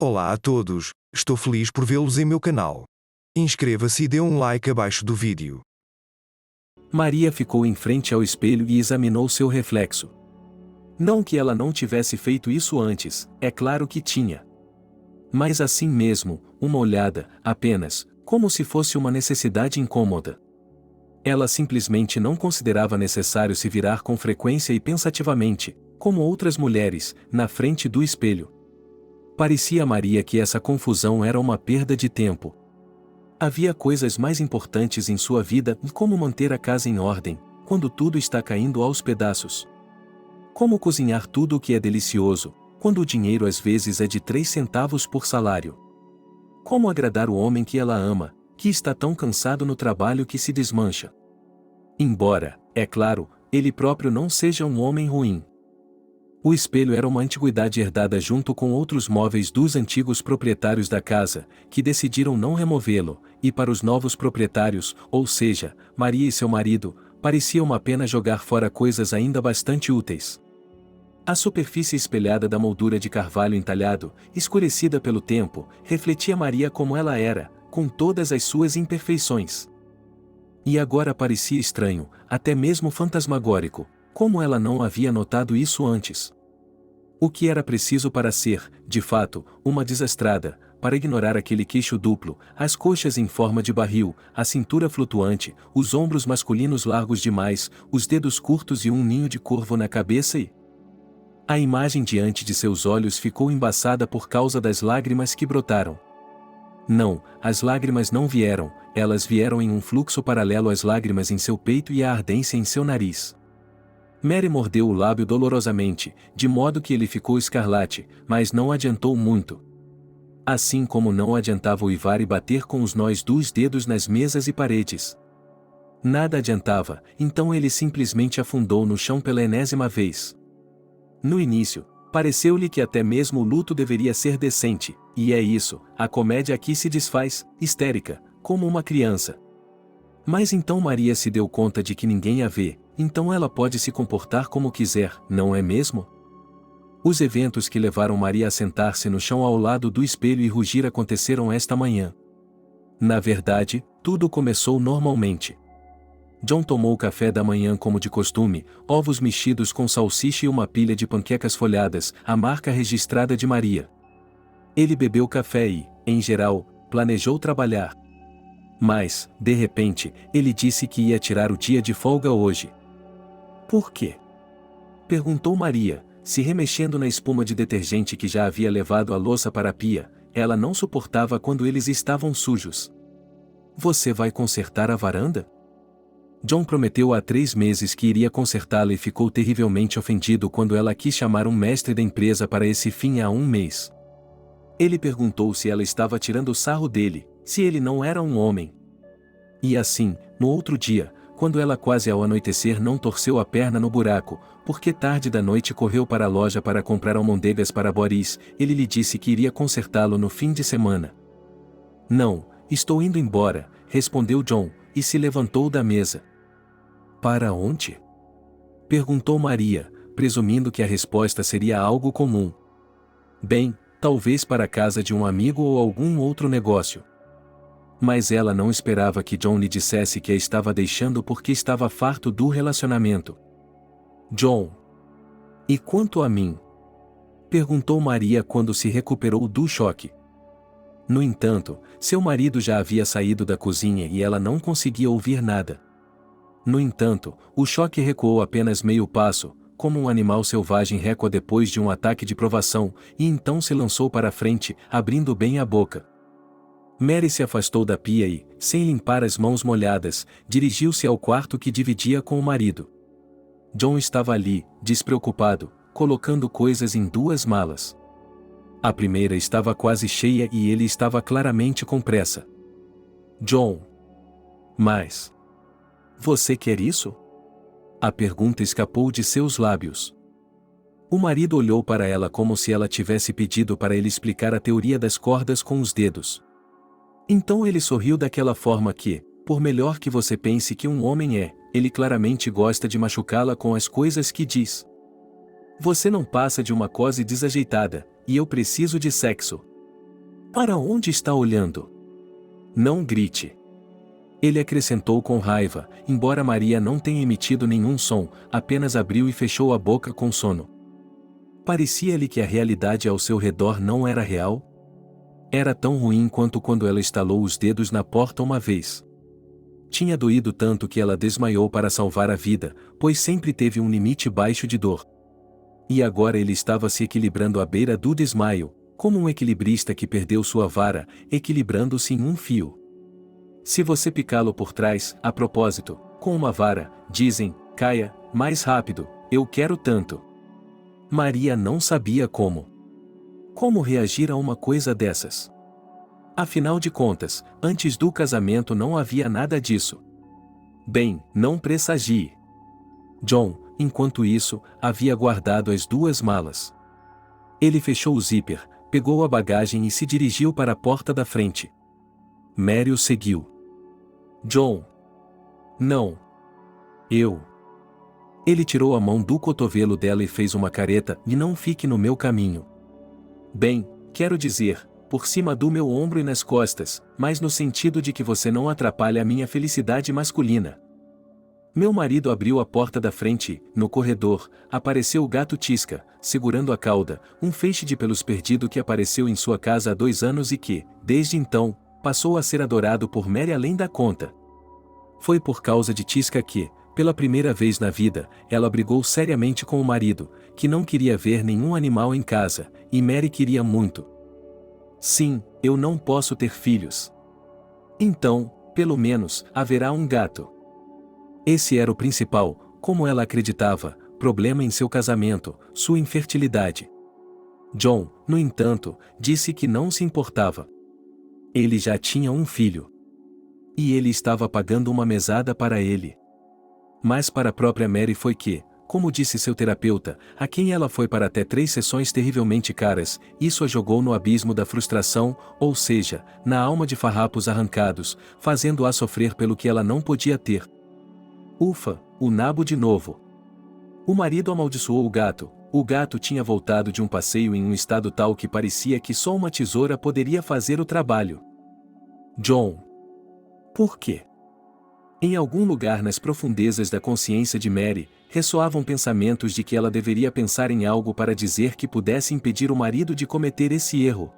Olá a todos, estou feliz por vê-los em meu canal. Inscreva-se e dê um like abaixo do vídeo. Maria ficou em frente ao espelho e examinou seu reflexo. Não que ela não tivesse feito isso antes, é claro que tinha. Mas assim mesmo, uma olhada, apenas, como se fosse uma necessidade incômoda. Ela simplesmente não considerava necessário se virar com frequência e pensativamente, como outras mulheres, na frente do espelho. Parecia a Maria que essa confusão era uma perda de tempo. Havia coisas mais importantes em sua vida, como manter a casa em ordem, quando tudo está caindo aos pedaços. Como cozinhar tudo o que é delicioso, quando o dinheiro às vezes é de 3 centavos por salário. Como agradar o homem que ela ama, que está tão cansado no trabalho que se desmancha. Embora, é claro, ele próprio não seja um homem ruim. O espelho era uma antiguidade herdada junto com outros móveis dos antigos proprietários da casa, que decidiram não removê-lo, e para os novos proprietários, ou seja, Maria e seu marido, parecia uma pena jogar fora coisas ainda bastante úteis. A superfície espelhada da moldura de carvalho entalhado, escurecida pelo tempo, refletia Maria como ela era, com todas as suas imperfeições. E agora parecia estranho, até mesmo fantasmagórico, como ela não havia notado isso antes. O que era preciso para ser, de fato, uma desastrada, para ignorar aquele queixo duplo, as coxas em forma de barril, a cintura flutuante, os ombros masculinos largos demais, os dedos curtos e um ninho de corvo na cabeça e... A imagem diante de seus olhos ficou embaçada por causa das lágrimas que brotaram. Não, as lágrimas não vieram, elas vieram em um fluxo paralelo às lágrimas em seu peito e à ardência em seu nariz. Mary mordeu o lábio dolorosamente, de modo que ele ficou escarlate, mas não adiantou muito. Assim como não adiantava uivar e bater com os nós dos dedos nas mesas e paredes. Nada adiantava, então ele simplesmente afundou no chão pela enésima vez. No início, pareceu-lhe que até mesmo o luto deveria ser decente, e é isso, a comédia aqui se desfaz, histérica, como uma criança. Mas então Maria se deu conta de que ninguém a vê, então ela pode se comportar como quiser, não é mesmo? Os eventos que levaram Maria a sentar-se no chão ao lado do espelho e rugir aconteceram esta manhã. Na verdade, tudo começou normalmente. John tomou o café da manhã como de costume, ovos mexidos com salsicha e uma pilha de panquecas folhadas, a marca registrada de Maria. Ele bebeu café e, em geral, planejou trabalhar. Mas, de repente, ele disse que ia tirar o dia de folga hoje. Por quê? Perguntou Maria, se remexendo na espuma de detergente que já havia levado a louça para a pia. Ela não suportava quando eles estavam sujos. Você vai consertar a varanda? John prometeu há 3 meses que iria consertá-la e ficou terrivelmente ofendido quando ela quis chamar um mestre da empresa para esse fim há 1 mês. Ele perguntou se ela estava tirando sarro dele, se ele não era um homem. E assim, no outro dia, quando ela quase ao anoitecer não torceu a perna no buraco, porque tarde da noite correu para a loja para comprar almôndegas para Boris, ele lhe disse que iria consertá-lo no fim de semana. Não, estou indo embora, respondeu John, e se levantou da mesa. Para onde? Perguntou Maria, presumindo que a resposta seria algo comum. Bem, talvez para a casa de um amigo ou algum outro negócio. Mas ela não esperava que John lhe dissesse que a estava deixando porque estava farto do relacionamento. John. E quanto a mim? Perguntou Maria quando se recuperou do choque. No entanto, seu marido já havia saído da cozinha e ela não conseguia ouvir nada. No entanto, o choque recuou apenas meio passo, como um animal selvagem recua depois de um ataque de provação, e então se lançou para a frente, abrindo bem a boca. Mary se afastou da pia e, sem limpar as mãos molhadas, dirigiu-se ao quarto que dividia com o marido. John estava ali, despreocupado, colocando coisas em 2 malas. A primeira estava quase cheia e ele estava claramente com pressa. John. Mas... Você quer isso? A pergunta escapou de seus lábios. O marido olhou para ela como se ela tivesse pedido para ele explicar a teoria das cordas com os dedos. Então ele sorriu daquela forma que, por melhor que você pense que um homem é, ele claramente gosta de machucá-la com as coisas que diz. Você não passa de uma cose desajeitada, e eu preciso de sexo. Para onde está olhando? Não grite. Ele acrescentou com raiva, embora Maria não tenha emitido nenhum som, apenas abriu e fechou a boca com sono. Parecia-lhe que a realidade ao seu redor não era real? Era tão ruim quanto quando ela estalou os dedos na porta uma vez. Tinha doído tanto que ela desmaiou para salvar a vida, pois sempre teve um limite baixo de dor. E agora ele estava se equilibrando à beira do desmaio, como um equilibrista que perdeu sua vara, equilibrando-se em um fio. Se você picá-lo por trás, a propósito, com uma vara, dizem, caia, mais rápido, eu quero tanto. Maria não sabia como. Como reagir a uma coisa dessas? Afinal de contas, antes do casamento não havia nada disso. Bem, não pressagie. John, enquanto isso, havia guardado as 2 malas. Ele fechou o zíper, pegou a bagagem e se dirigiu para a porta da frente. Mary o seguiu. John. Não. Eu. Ele tirou a mão do cotovelo dela e fez uma careta, e não fique no meu caminho. Bem, quero dizer, por cima do meu ombro e nas costas, mas no sentido de que você não atrapalhe a minha felicidade masculina. Meu marido abriu a porta da frente e, no corredor, apareceu o gato Tisca, segurando a cauda, um feixe de pelos perdido que apareceu em sua casa há 2 anos e que, desde então, passou a ser adorado por Mary além da conta. Foi por causa de Tisca que, pela primeira vez na vida, ela brigou seriamente com o marido, que não queria ver nenhum animal em casa, e Mary queria muito. Sim, eu não posso ter filhos. Então, pelo menos, haverá um gato. Esse era o principal, como ela acreditava, problema em seu casamento, sua infertilidade. John, no entanto, disse que não se importava. Ele já tinha um filho. E ele estava pagando uma mesada para ele. Mas para a própria Mary foi que, como disse seu terapeuta, a quem ela foi para até 3 sessões terrivelmente caras, isso a jogou no abismo da frustração, ou seja, na alma de farrapos arrancados, fazendo-a sofrer pelo que ela não podia ter. Ufa, o nabo de novo. O marido amaldiçoou o gato tinha voltado de um passeio em um estado tal que parecia que só uma tesoura poderia fazer o trabalho. John. Por quê? Em algum lugar nas profundezas da consciência de Mary, ressoavam pensamentos de que ela deveria pensar em algo para dizer que pudesse impedir o marido de cometer esse erro.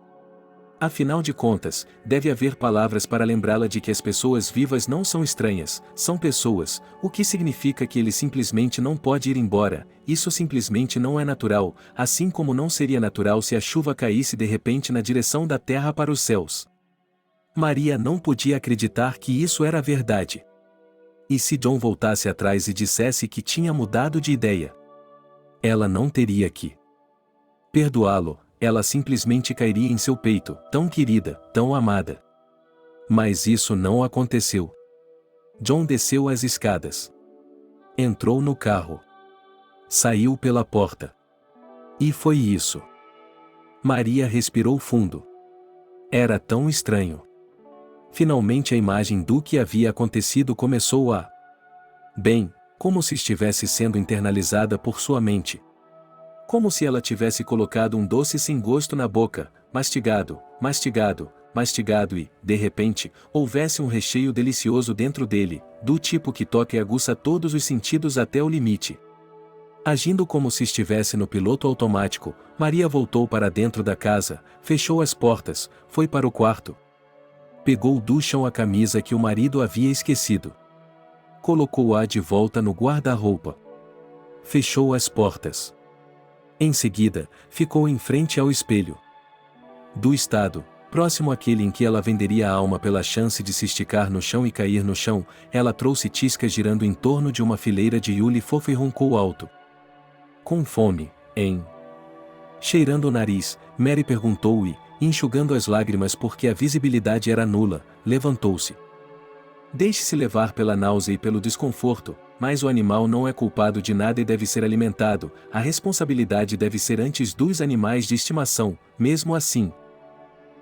Afinal de contas, deve haver palavras para lembrá-la de que as pessoas vivas não são estranhas, são pessoas, o que significa que ele simplesmente não pode ir embora, isso simplesmente não é natural, assim como não seria natural se a chuva caísse de repente na direção da terra para os céus. Maria não podia acreditar que isso era verdade. E se John voltasse atrás e dissesse que tinha mudado de ideia? Ela não teria que perdoá-lo, ela simplesmente cairia em seu peito, tão querida, tão amada. Mas isso não aconteceu. John desceu as escadas. Entrou no carro. Saiu pela porta. E foi isso. Maria respirou fundo. Era tão estranho. Finalmente a imagem do que havia acontecido começou a... Bem, como se estivesse sendo internalizada por sua mente. Como se ela tivesse colocado um doce sem gosto na boca, mastigado, mastigado, mastigado e, de repente, houvesse um recheio delicioso dentro dele, do tipo que toca e aguça todos os sentidos até o limite. Agindo como se estivesse no piloto automático, Maria voltou para dentro da casa, fechou as portas, foi para o quarto. Pegou do chão a camisa que o marido havia esquecido. Colocou-a de volta no guarda-roupa. Fechou as portas. Em seguida, ficou em frente ao espelho. Do estado, próximo àquele em que ela venderia a alma pela chance de se esticar no chão e cair no chão, ela trouxe Tisca girando em torno de uma fileira de iule fofa e roncou alto. Com fome, hein? Cheirando o nariz, Mary perguntou e, enxugando as lágrimas porque a visibilidade era nula, levantou-se. Deixe-se levar pela náusea e pelo desconforto, mas o animal não é culpado de nada e deve ser alimentado, a responsabilidade deve ser antes dos animais de estimação, mesmo assim.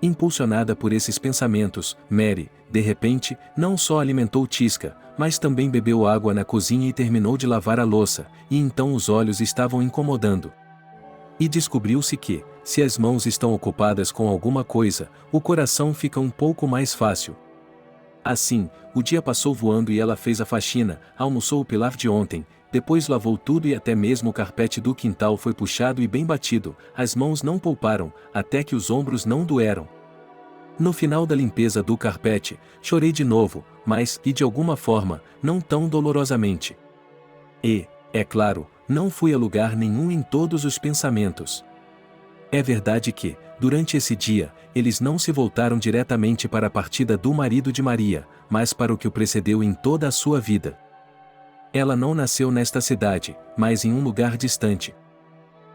Impulsionada por esses pensamentos, Mary, de repente, não só alimentou Tisca, mas também bebeu água na cozinha e terminou de lavar a louça, e então os olhos estavam incomodando. E descobriu-se que, se as mãos estão ocupadas com alguma coisa, o coração fica um pouco mais fácil. Assim, o dia passou voando e ela fez a faxina, almoçou o pilar de ontem, depois lavou tudo e até mesmo o carpete do quintal foi puxado e bem batido, as mãos não pouparam, até que os ombros não doeram. No final da limpeza do carpete, chorei de novo, mas, e de alguma forma, não tão dolorosamente. E, é claro, não fui a lugar nenhum em todos os pensamentos. É verdade que, durante esse dia, eles não se voltaram diretamente para a partida do marido de Maria, mas para o que o precedeu em toda a sua vida. Ela não nasceu nesta cidade, mas em um lugar distante.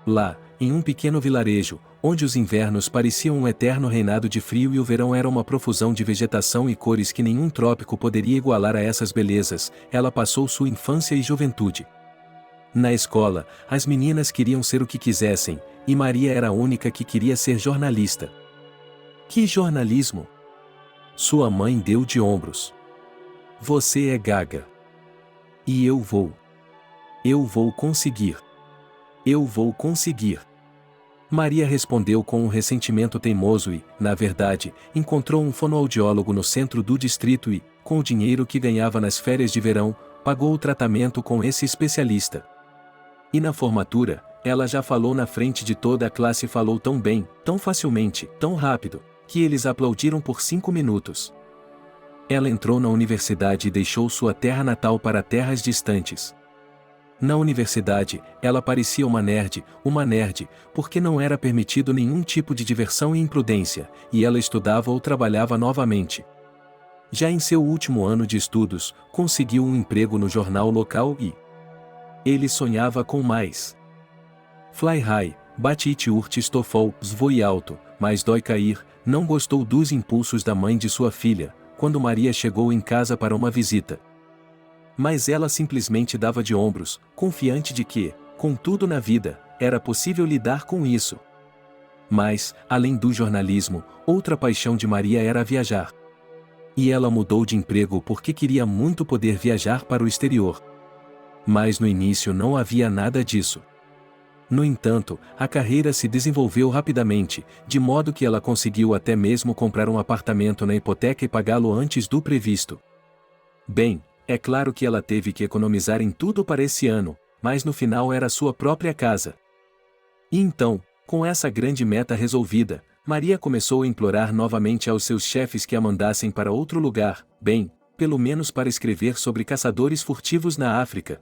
Lá, em um pequeno vilarejo, onde os invernos pareciam um eterno reinado de frio e o verão era uma profusão de vegetação e cores que nenhum trópico poderia igualar a essas belezas, ela passou sua infância e juventude. Na escola, as meninas queriam ser o que quisessem, e Maria era a única que queria ser jornalista. Que jornalismo? Sua mãe deu de ombros. Você é gaga. E eu vou. Eu vou conseguir. Eu vou conseguir. Maria respondeu com um ressentimento teimoso e, na verdade, encontrou um fonoaudiólogo no centro do distrito e, com o dinheiro que ganhava nas férias de verão, pagou o tratamento com esse especialista. E na formatura, ela já falou na frente de toda a classe e falou tão bem, tão facilmente, tão rápido, que eles aplaudiram por 5 minutos. Ela entrou na universidade e deixou sua terra natal para terras distantes. Na universidade, ela parecia uma nerd, porque não era permitido nenhum tipo de diversão e imprudência, e ela estudava ou trabalhava novamente. Já em seu último ano de estudos, conseguiu um emprego no jornal local e ele sonhava com mais. Fly high, bate urt stofol, voe alto, mas dói cair, não gostou dos impulsos da mãe de sua filha, quando Maria chegou em casa para uma visita. Mas ela simplesmente dava de ombros, confiante de que, com tudo na vida, era possível lidar com isso. Mas, além do jornalismo, outra paixão de Maria era viajar. E ela mudou de emprego porque queria muito poder viajar para o exterior. Mas no início não havia nada disso. No entanto, a carreira se desenvolveu rapidamente, de modo que ela conseguiu até mesmo comprar um apartamento na hipoteca e pagá-lo antes do previsto. Bem, é claro que ela teve que economizar em tudo para esse ano, mas no final era sua própria casa. E então, com essa grande meta resolvida, Maria começou a implorar novamente aos seus chefes que a mandassem para outro lugar, bem, pelo menos para escrever sobre caçadores furtivos na África.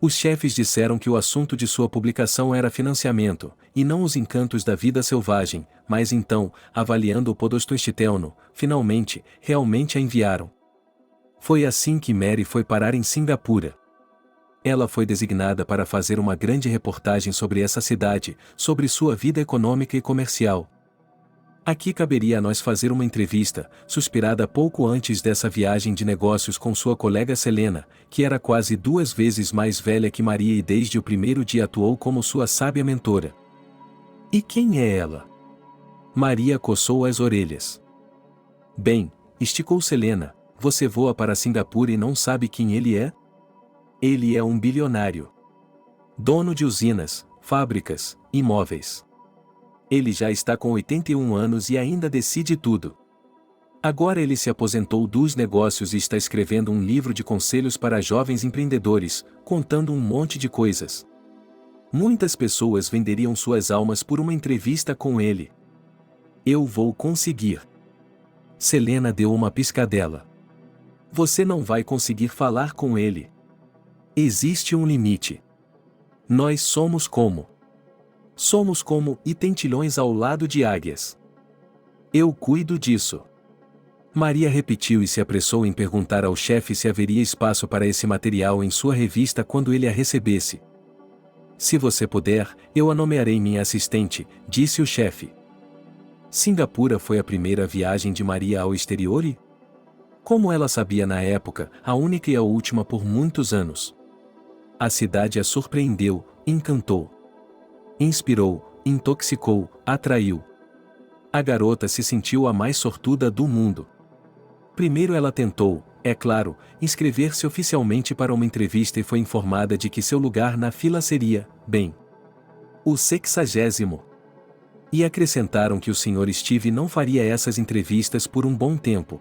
Os chefes disseram que o assunto de sua publicação era financiamento, e não os encantos da vida selvagem, mas então, avaliando o Podostostelno, finalmente, realmente a enviaram. Foi assim que Mary foi parar em Singapura. Ela foi designada para fazer uma grande reportagem sobre essa cidade, sobre sua vida econômica e comercial. Aqui caberia a nós fazer uma entrevista, suspirada pouco antes dessa viagem de negócios com sua colega Selena, que era quase 2 vezes mais velha que Maria e desde o primeiro dia atuou como sua sábia mentora. E quem é ela? Maria coçou as orelhas. Bem, esticou Selena, você voa para Singapura e não sabe quem ele é? Ele é um bilionário. Dono de usinas, fábricas, imóveis. Ele já está com 81 anos e ainda decide tudo. Agora ele se aposentou dos negócios e está escrevendo um livro de conselhos para jovens empreendedores, contando um monte de coisas. Muitas pessoas venderiam suas almas por uma entrevista com ele. Eu vou conseguir. Selena deu uma piscadela. Você não vai conseguir falar com ele. Existe um limite. Nós somos como e tentilhões ao lado de águias. Eu cuido disso. Maria repetiu e se apressou em perguntar ao chefe se haveria espaço para esse material em sua revista quando ele a recebesse. Se você puder, eu a nomearei minha assistente, disse o chefe. Singapura foi a primeira viagem de Maria ao exterior e, como ela sabia na época, a única e a última por muitos anos. A cidade a surpreendeu, encantou. Inspirou, intoxicou, atraiu. A garota se sentiu a mais sortuda do mundo. Primeiro ela tentou, é claro, inscrever-se oficialmente para uma entrevista e foi informada de que seu lugar na fila seria, bem, O 60º. E acrescentaram que o Sr. Steve não faria essas entrevistas por um bom tempo.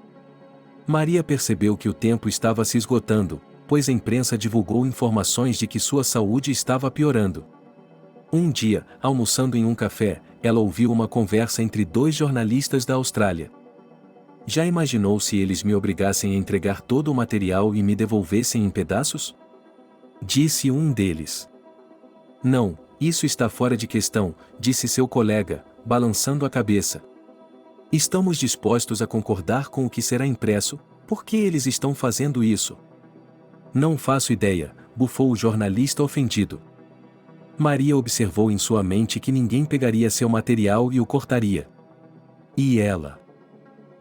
Maria percebeu que o tempo estava se esgotando, pois a imprensa divulgou informações de que sua saúde estava piorando. Um dia, almoçando em um café, ela ouviu uma conversa entre dois jornalistas da Austrália. Já imaginou se eles me obrigassem a entregar todo o material e me devolvessem em pedaços? Disse um deles. Não, isso está fora de questão, disse seu colega, balançando a cabeça. Estamos dispostos a concordar com o que será impresso, por que eles estão fazendo isso? Não faço ideia, bufou o jornalista ofendido. Maria observou em sua mente que ninguém pegaria seu material e o cortaria. E ela?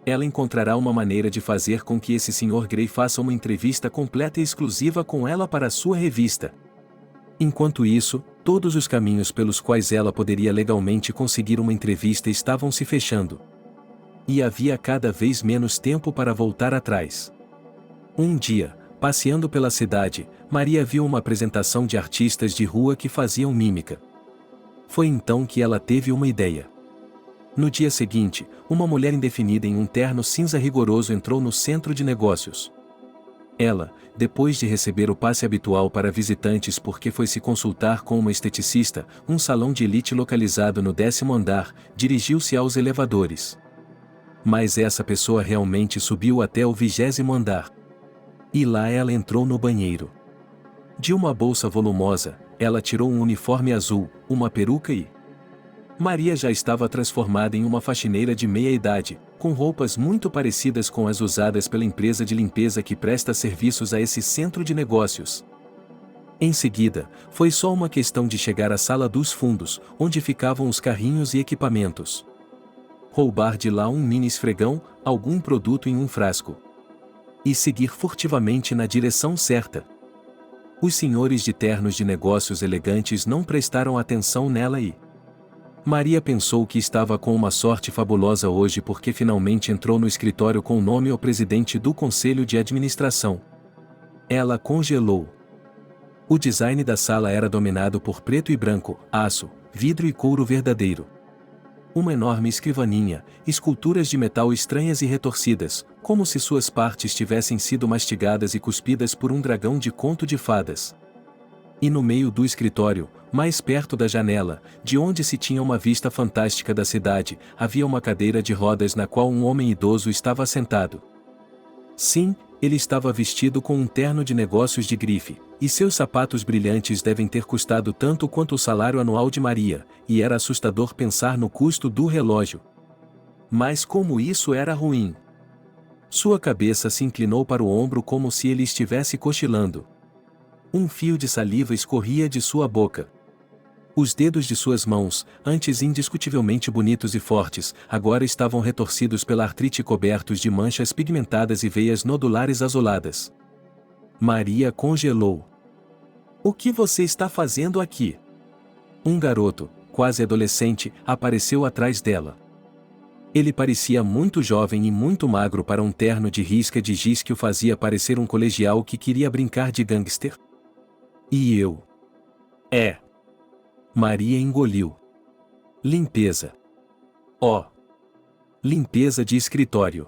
Ela encontrará uma maneira de fazer com que esse Sr. Gray faça uma entrevista completa e exclusiva com ela para sua revista. Enquanto isso, todos os caminhos pelos quais ela poderia legalmente conseguir uma entrevista estavam se fechando. E havia cada vez menos tempo para voltar atrás. Um dia, passeando pela cidade, Maria viu uma apresentação de artistas de rua que faziam mímica. Foi então que ela teve uma ideia. No dia seguinte, uma mulher indefinida em um terno cinza rigoroso entrou no centro de negócios. Ela, depois de receber o passe habitual para visitantes porque foi se consultar com uma esteticista, um salão de elite localizado no 10º andar, dirigiu-se aos elevadores. Mas essa pessoa realmente subiu até o 20º andar. E lá ela entrou no banheiro. De uma bolsa volumosa, ela tirou um uniforme azul, uma peruca e... Maria já estava transformada em uma faxineira de meia-idade, com roupas muito parecidas com as usadas pela empresa de limpeza que presta serviços a esse centro de negócios. Em seguida, foi só uma questão de chegar à sala dos fundos, onde ficavam os carrinhos e equipamentos. Roubar de lá um mini esfregão, algum produto em um frasco. E seguir furtivamente na direção certa. Os senhores de ternos de negócios elegantes não prestaram atenção nela e... Maria pensou que estava com uma sorte fabulosa hoje porque finalmente entrou no escritório com o nome ao presidente do conselho de administração. Ela congelou. O design da sala era dominado por preto e branco, aço, vidro e couro verdadeiro. Uma enorme escrivaninha, esculturas de metal estranhas e retorcidas, como se suas partes tivessem sido mastigadas e cuspidas por um dragão de conto de fadas. E no meio do escritório, mais perto da janela, de onde se tinha uma vista fantástica da cidade, havia uma cadeira de rodas na qual um homem idoso estava sentado. Sim, ele estava vestido com um terno de negócios de grife, e seus sapatos brilhantes devem ter custado tanto quanto o salário anual de Maria, e era assustador pensar no custo do relógio. Mas como isso era ruim! Sua cabeça se inclinou para o ombro como se ele estivesse cochilando. Um fio de saliva escorria de sua boca. Os dedos de suas mãos, antes indiscutivelmente bonitos e fortes, agora estavam retorcidos pela artrite cobertos de manchas pigmentadas e veias nodulares azuladas. Maria congelou. O que você está fazendo aqui? Um garoto, quase adolescente, apareceu atrás dela. Ele parecia muito jovem e muito magro para um terno de risca de giz que o fazia parecer um colegial que queria brincar de gangster. E eu? É. Maria engoliu. Limpeza. Oh. Limpeza de escritório.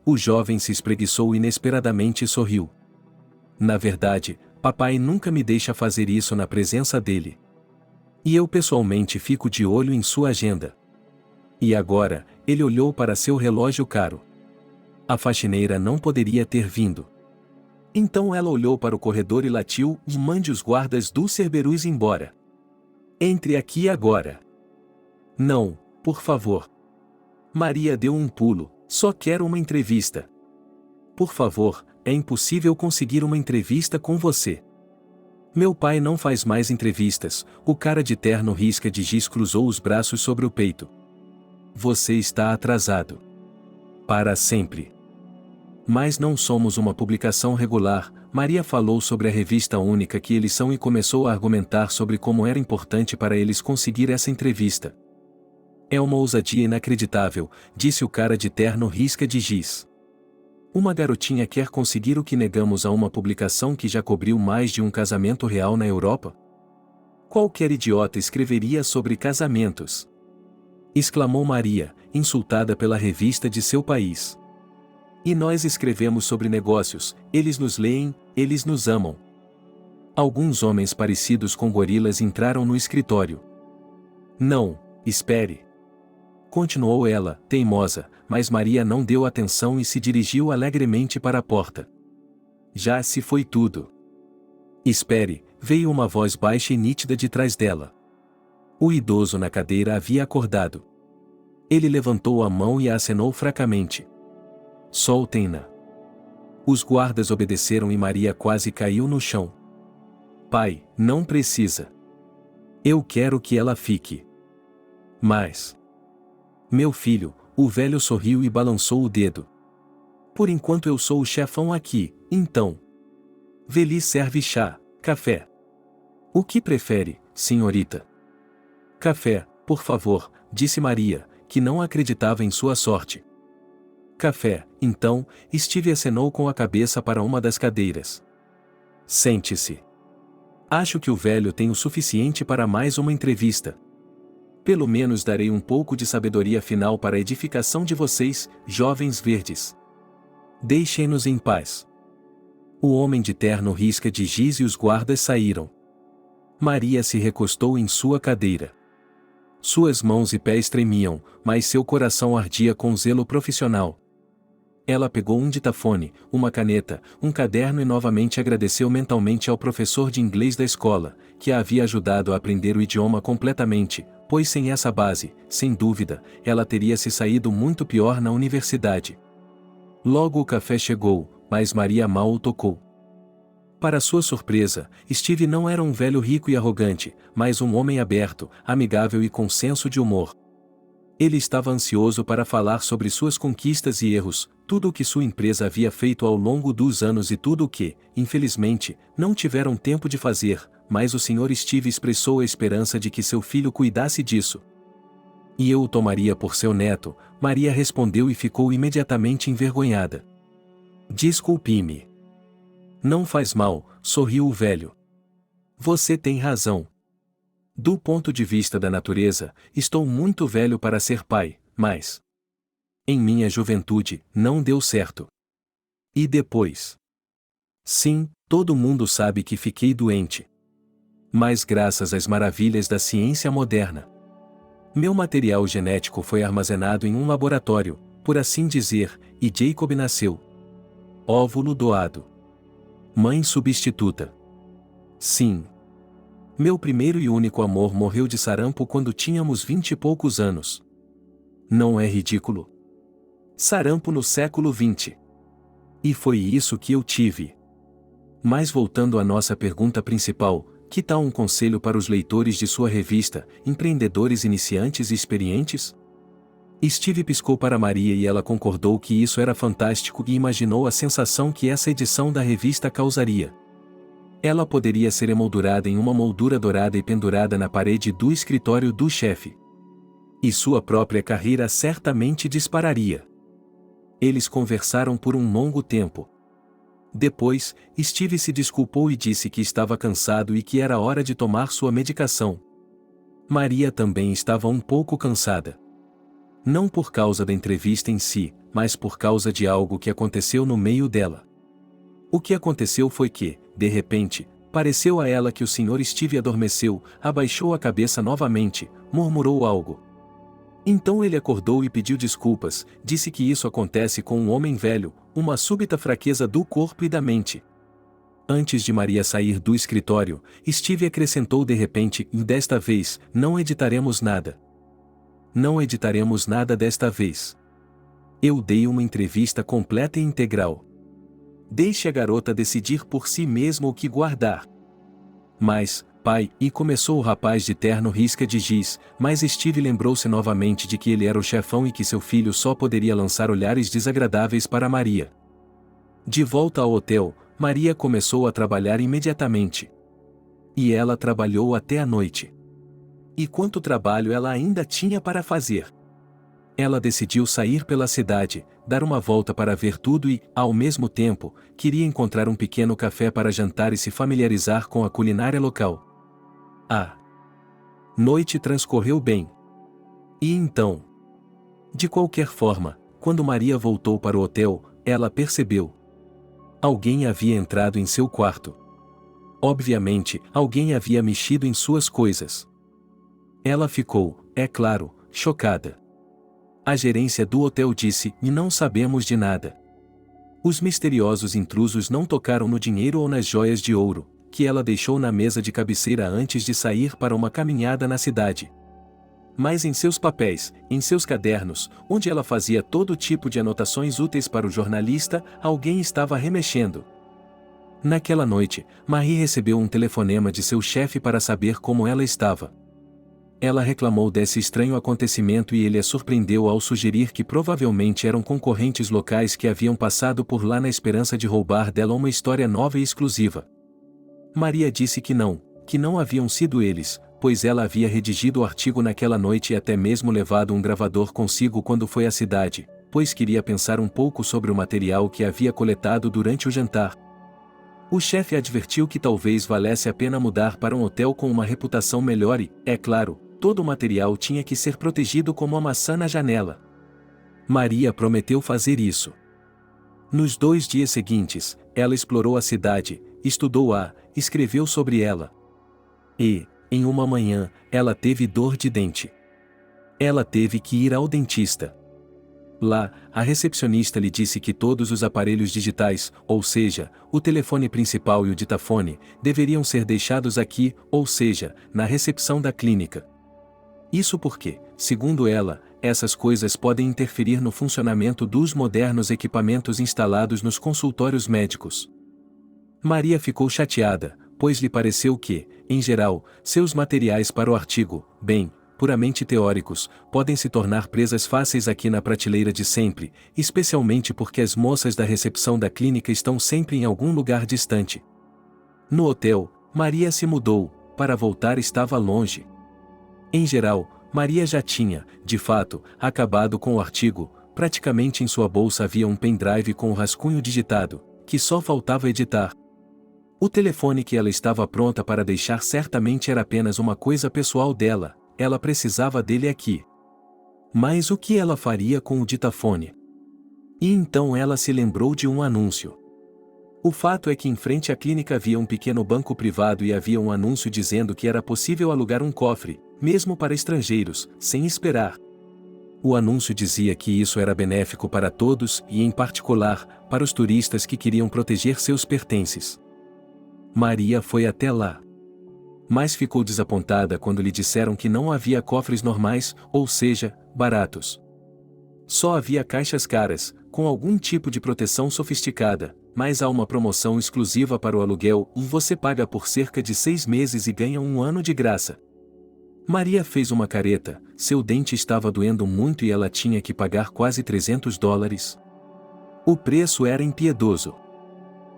O jovem se espreguiçou inesperadamente e sorriu. Na verdade, papai nunca me deixa fazer isso na presença dele. E eu pessoalmente fico de olho em sua agenda. E agora, ele olhou para seu relógio caro. A faxineira não poderia ter vindo. Então ela olhou para o corredor e latiu: mande os guardas do Cerberus embora. Entre aqui agora. Não, por favor. Maria deu um pulo, só quero uma entrevista. Por favor, é impossível conseguir uma entrevista com você. Meu pai não faz mais entrevistas, o cara de terno risca de giz cruzou os braços sobre o peito. Você está atrasado. Para sempre. Mas não somos uma publicação regular, Maria falou sobre a revista única que eles são e começou a argumentar sobre como era importante para eles conseguir essa entrevista. É uma ousadia inacreditável, disse o cara de terno risca de giz. Uma garotinha quer conseguir o que negamos a uma publicação que já cobriu mais de um casamento real na Europa? Qualquer idiota escreveria sobre casamentos. Exclamou Maria, insultada pela revista de seu país. E nós escrevemos sobre negócios, eles nos leem, eles nos amam. Alguns homens parecidos com gorilas entraram no escritório. Não, espere. Continuou ela, teimosa, mas Maria não deu atenção e se dirigiu alegremente para a porta. Já se foi tudo. Espere, veio uma voz baixa e nítida de trás dela. O idoso na cadeira havia acordado. Ele levantou a mão e a acenou fracamente. Soltem-na. Os guardas obedeceram e Maria quase caiu no chão. Pai, não precisa. Eu quero que ela fique. Mas... Meu filho, o velho sorriu e balançou o dedo. Por enquanto eu sou o chefão aqui, então. Vê lhe serve chá, café. O que prefere, senhorita? Café, por favor, disse Maria, que não acreditava em sua sorte. Café, então, Steve acenou com a cabeça para uma das cadeiras. Sente-se. Acho que o velho tem o suficiente para mais uma entrevista. Pelo menos darei um pouco de sabedoria final para a edificação de vocês, jovens verdes. Deixem-nos em paz. O homem de terno risca de giz e os guardas saíram. Maria se recostou em sua cadeira. Suas mãos e pés tremiam, mas seu coração ardia com zelo profissional. Ela pegou um ditafone, uma caneta, um caderno e novamente agradeceu mentalmente ao professor de inglês da escola, que a havia ajudado a aprender o idioma completamente, pois sem essa base, sem dúvida, ela teria se saído muito pior na universidade. Logo o café chegou, mas Maria mal o tocou. Para sua surpresa, Steve não era um velho rico e arrogante, mas um homem aberto, amigável e com senso de humor. Ele estava ansioso para falar sobre suas conquistas e erros, tudo o que sua empresa havia feito ao longo dos anos e tudo o que, infelizmente, não tiveram tempo de fazer, mas o Sr. Steve expressou a esperança de que seu filho cuidasse disso. E eu o tomaria por seu neto, Maria respondeu e ficou imediatamente envergonhada. Desculpe-me. Não faz mal, sorriu o velho. Você tem razão. Do ponto de vista da natureza, estou muito velho para ser pai, mas... Em minha juventude, não deu certo. E depois? Sim, todo mundo sabe que fiquei doente. Mas graças às maravilhas da ciência moderna. Meu material genético foi armazenado em um laboratório, por assim dizer, e Jacob nasceu. Óvulo doado. Mãe substituta. Sim. Meu primeiro e único amor morreu de sarampo quando tínhamos 20 e poucos anos. Não é ridículo? Sarampo no século XX. E foi isso que eu tive. Mas voltando à nossa pergunta principal, que tal um conselho para os leitores de sua revista, empreendedores iniciantes e experientes? Steve piscou para Maria e ela concordou que isso era fantástico e imaginou a sensação que essa edição da revista causaria. Ela poderia ser emoldurada em uma moldura dourada e pendurada na parede do escritório do chefe. E sua própria carreira certamente dispararia. Eles conversaram por um longo tempo. Depois, Steve se desculpou e disse que estava cansado e que era hora de tomar sua medicação. Maria também estava um pouco cansada. Não por causa da entrevista em si, mas por causa de algo que aconteceu no meio dela. O que aconteceu foi que, de repente, pareceu a ela que o Sr. Steve adormeceu, abaixou a cabeça novamente, murmurou algo. Então ele acordou e pediu desculpas, disse que isso acontece com um homem velho, uma súbita fraqueza do corpo e da mente. Antes de Maria sair do escritório, Steve acrescentou de repente, e desta vez, não editaremos nada. Não editaremos nada desta vez. Eu dei uma entrevista completa e integral. Deixe a garota decidir por si mesma o que guardar. Mas, pai, e começou o rapaz de terno risca de giz, mas Steve lembrou-se novamente de que ele era o chefão e que seu filho só poderia lançar olhares desagradáveis para Maria. De volta ao hotel, Maria começou a trabalhar imediatamente. E ela trabalhou até a noite. E quanto trabalho ela ainda tinha para fazer? Ela decidiu sair pela cidade, dar uma volta para ver tudo e, ao mesmo tempo, queria encontrar um pequeno café para jantar e se familiarizar com a culinária local. Ah, Noite transcorreu bem. E então? De qualquer forma, quando Maria voltou para o hotel, ela percebeu. Alguém havia entrado em seu quarto. Obviamente, alguém havia mexido em suas coisas. Ela ficou, é claro, chocada. A gerência do hotel disse: "E não sabemos de nada." Os misteriosos intrusos não tocaram no dinheiro ou nas joias de ouro, que ela deixou na mesa de cabeceira antes de sair para uma caminhada na cidade. Mas em seus papéis, em seus cadernos, onde ela fazia todo tipo de anotações úteis para o jornalista, alguém estava remexendo. Naquela noite, Marie recebeu um telefonema de seu chefe para saber como ela estava. Ela reclamou desse estranho acontecimento e ele a surpreendeu ao sugerir que provavelmente eram concorrentes locais que haviam passado por lá na esperança de roubar dela uma história nova e exclusiva. Maria disse que não haviam sido eles, pois ela havia redigido o artigo naquela noite e até mesmo levado um gravador consigo quando foi à cidade, pois queria pensar um pouco sobre o material que havia coletado durante o jantar. O chefe advertiu que talvez valesse a pena mudar para um hotel com uma reputação melhor e, é claro, todo o material tinha que ser protegido como a maçã na janela. Maria prometeu fazer isso. Nos 2 dias seguintes, ela explorou a cidade, estudou-a, escreveu sobre ela. E, em uma manhã, ela teve dor de dente. Ela teve que ir ao dentista. Lá, a recepcionista lhe disse que todos os aparelhos digitais, ou seja, o telefone principal e o ditafone, deveriam ser deixados aqui, ou seja, na recepção da clínica. Isso porque, segundo ela, essas coisas podem interferir no funcionamento dos modernos equipamentos instalados nos consultórios médicos. Maria ficou chateada, pois lhe pareceu que, em geral, seus materiais para o artigo, puramente teóricos, podem se tornar presas fáceis aqui na prateleira de sempre, especialmente porque as moças da recepção da clínica estão sempre em algum lugar distante. No hotel, Maria se mudou, para voltar estava longe. Em geral, Maria já tinha, de fato, acabado com o artigo, praticamente em sua bolsa havia um pendrive com o rascunho digitado, que só faltava editar. O telefone que ela estava pronta para deixar certamente era apenas uma coisa pessoal dela, ela precisava dele aqui. Mas o que ela faria com o ditafone? E então ela se lembrou de um anúncio. O fato é que em frente à clínica havia um pequeno banco privado e havia um anúncio dizendo que era possível alugar um cofre, mesmo para estrangeiros, sem esperar. O anúncio dizia que isso era benéfico para todos e, em particular, para os turistas que queriam proteger seus pertences. Maria foi até lá. Mas ficou desapontada quando lhe disseram que não havia cofres normais, ou seja, baratos. Só havia caixas caras, com algum tipo de proteção sofisticada, mas há uma promoção exclusiva para o aluguel e você paga por cerca de 6 meses e ganha 1 ano de graça. Maria fez uma careta, seu dente estava doendo muito e ela tinha que pagar quase $300. O preço era impiedoso.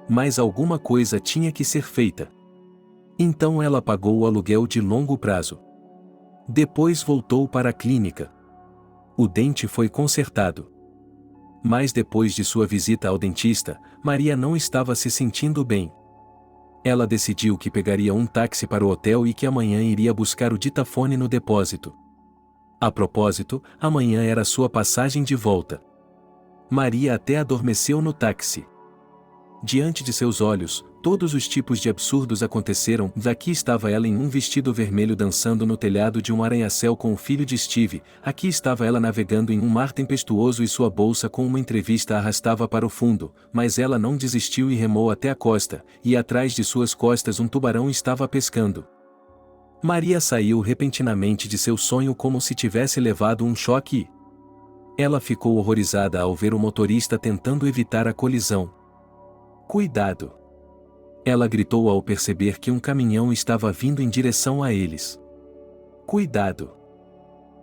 Mas alguma coisa tinha que ser feita. Então ela pagou o aluguel de longo prazo. Depois voltou para a clínica. O dente foi consertado. Mas depois de sua visita ao dentista, Maria não estava se sentindo bem. Ela decidiu que pegaria um táxi para o hotel e que amanhã iria buscar o ditafone no depósito. A propósito, amanhã era sua passagem de volta. Maria até adormeceu no táxi. Diante de seus olhos, todos os tipos de absurdos aconteceram. Aqui estava ela em um vestido vermelho dançando no telhado de um arranha-céu com o filho de Steve, aqui estava ela navegando em um mar tempestuoso e sua bolsa com uma entrevista a arrastava para o fundo, mas ela não desistiu e remou até a costa, e atrás de suas costas um tubarão estava pescando. Maria saiu repentinamente de seu sonho como se tivesse levado um choque. Ela ficou horrorizada ao ver o motorista tentando evitar a colisão. Cuidado! Ela gritou ao perceber que um caminhão estava vindo em direção a eles. Cuidado!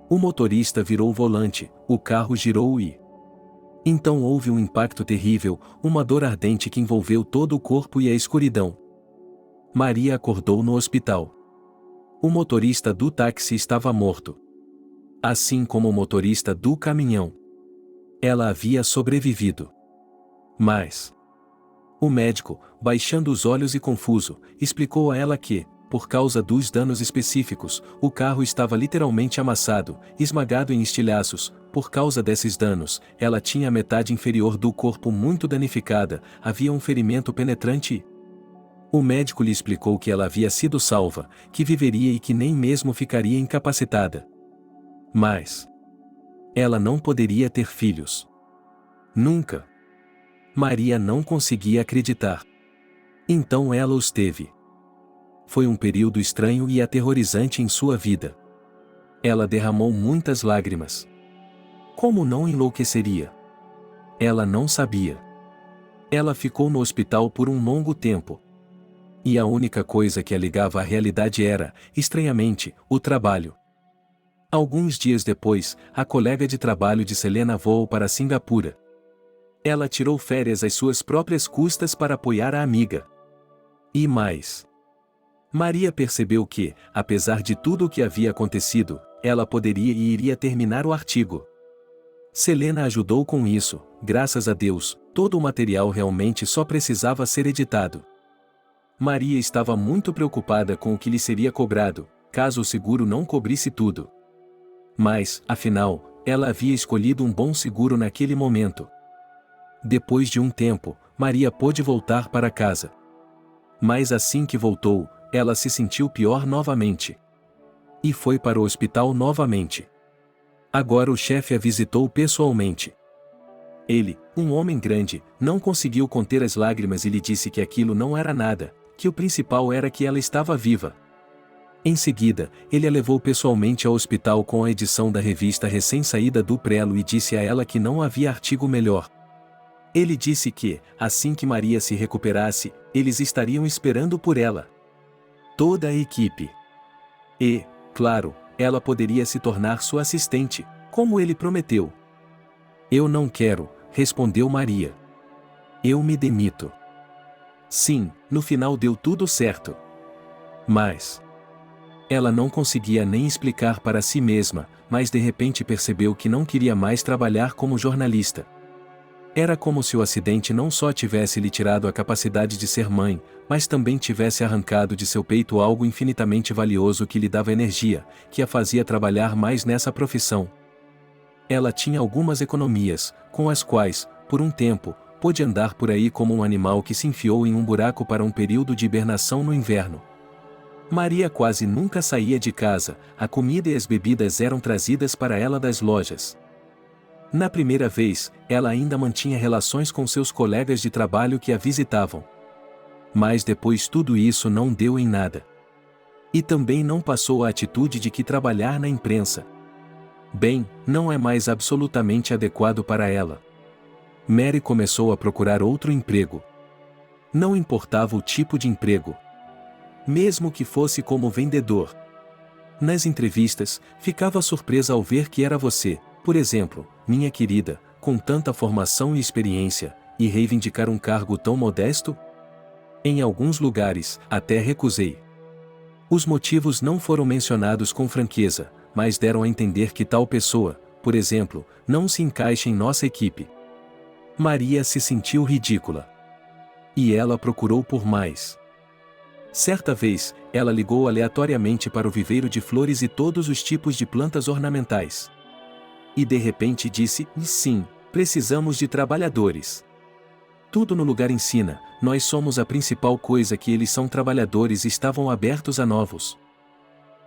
O motorista virou o volante, o carro girou e... Então houve um impacto terrível, uma dor ardente que envolveu todo o corpo e a escuridão. Maria acordou no hospital. O motorista do táxi estava morto. Assim como o motorista do caminhão. Ela havia sobrevivido. Mas... O médico, baixando os olhos e confuso, explicou a ela que, por causa dos danos específicos, o carro estava literalmente amassado, esmagado em estilhaços. Por causa desses danos, ela tinha a metade inferior do corpo muito danificada, havia um ferimento penetrante e... O médico lhe explicou que ela havia sido salva, que viveria e que nem mesmo ficaria incapacitada. Mas ela não poderia ter filhos. Nunca. Maria não conseguia acreditar. Então ela os teve. Foi um período estranho e aterrorizante em sua vida. Ela derramou muitas lágrimas. Como não enlouqueceria? Ela não sabia. Ela ficou no hospital por um longo tempo. E a única coisa que a ligava à realidade era, estranhamente, o trabalho. Alguns dias depois, a colega de trabalho de Selena voou para Singapura. Ela tirou férias às suas próprias custas para apoiar a amiga. E mais. Maria percebeu que, apesar de tudo o que havia acontecido, ela poderia e iria terminar o artigo. Selena ajudou com isso, graças a Deus, todo o material realmente só precisava ser editado. Maria estava muito preocupada com o que lhe seria cobrado, caso o seguro não cobrisse tudo. Mas, afinal, ela havia escolhido um bom seguro naquele momento. Depois de um tempo, Maria pôde voltar para casa. Mas assim que voltou, ela se sentiu pior novamente. E foi para o hospital novamente. Agora o chefe a visitou pessoalmente. Ele, um homem grande, não conseguiu conter as lágrimas e lhe disse que aquilo não era nada, que o principal era que ela estava viva. Em seguida, ele a levou pessoalmente ao hospital com a edição da revista recém-saída do prelo e disse a ela que não havia artigo melhor. Ele disse que, assim que Maria se recuperasse, eles estariam esperando por ela. Toda a equipe. E, claro, ela poderia se tornar sua assistente, como ele prometeu. Eu não quero, respondeu Maria. Eu me demito. Sim, no final deu tudo certo. Mas ela não conseguia nem explicar para si mesma, mas de repente percebeu que não queria mais trabalhar como jornalista. Era como se o acidente não só tivesse lhe tirado a capacidade de ser mãe, mas também tivesse arrancado de seu peito algo infinitamente valioso que lhe dava energia, que a fazia trabalhar mais nessa profissão. Ela tinha algumas economias, com as quais, por um tempo, pôde andar por aí como um animal que se enfiou em um buraco para um período de hibernação no inverno. Maria quase nunca saía de casa, a comida e as bebidas eram trazidas para ela das lojas. Na primeira vez, ela ainda mantinha relações com seus colegas de trabalho que a visitavam. Mas depois tudo isso não deu em nada. E também não passou a atitude de que trabalhar na imprensa, bem, não é mais absolutamente adequado para ela. Mary começou a procurar outro emprego. Não importava o tipo de emprego. Mesmo que fosse como vendedor. Nas entrevistas, ficava surpresa ao ver que era você, por exemplo, minha querida, com tanta formação e experiência, e reivindicar um cargo tão modesto? Em alguns lugares, até recusei. Os motivos não foram mencionados com franqueza, mas deram a entender que tal pessoa, por exemplo, não se encaixa em nossa equipe. Maria se sentiu ridícula. E ela procurou por mais. Certa vez, ela ligou aleatoriamente para o viveiro de flores e todos os tipos de plantas ornamentais. E de repente disse: sim, precisamos de trabalhadores. Tudo no lugar ensina, nós somos a principal coisa que eles são trabalhadores e estavam abertos a novos.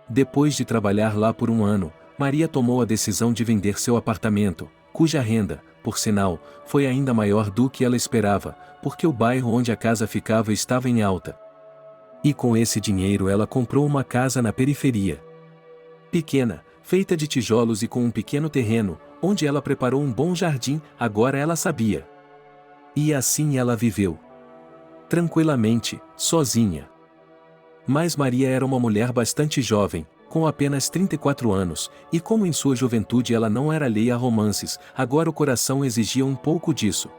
Depois de trabalhar lá por um ano, Maria tomou a decisão de vender seu apartamento, cuja renda, por sinal, foi ainda maior do que ela esperava, porque o bairro onde a casa ficava estava em alta. E com esse dinheiro ela comprou uma casa na periferia. Pequena, feita de tijolos e com um pequeno terreno, onde ela preparou um bom jardim, agora ela sabia. E assim ela viveu. Tranquilamente, sozinha. Mas Maria era uma mulher bastante jovem, com apenas 34 anos, e como em sua juventude ela não era alheia a romances, agora o coração exigia um pouco disso.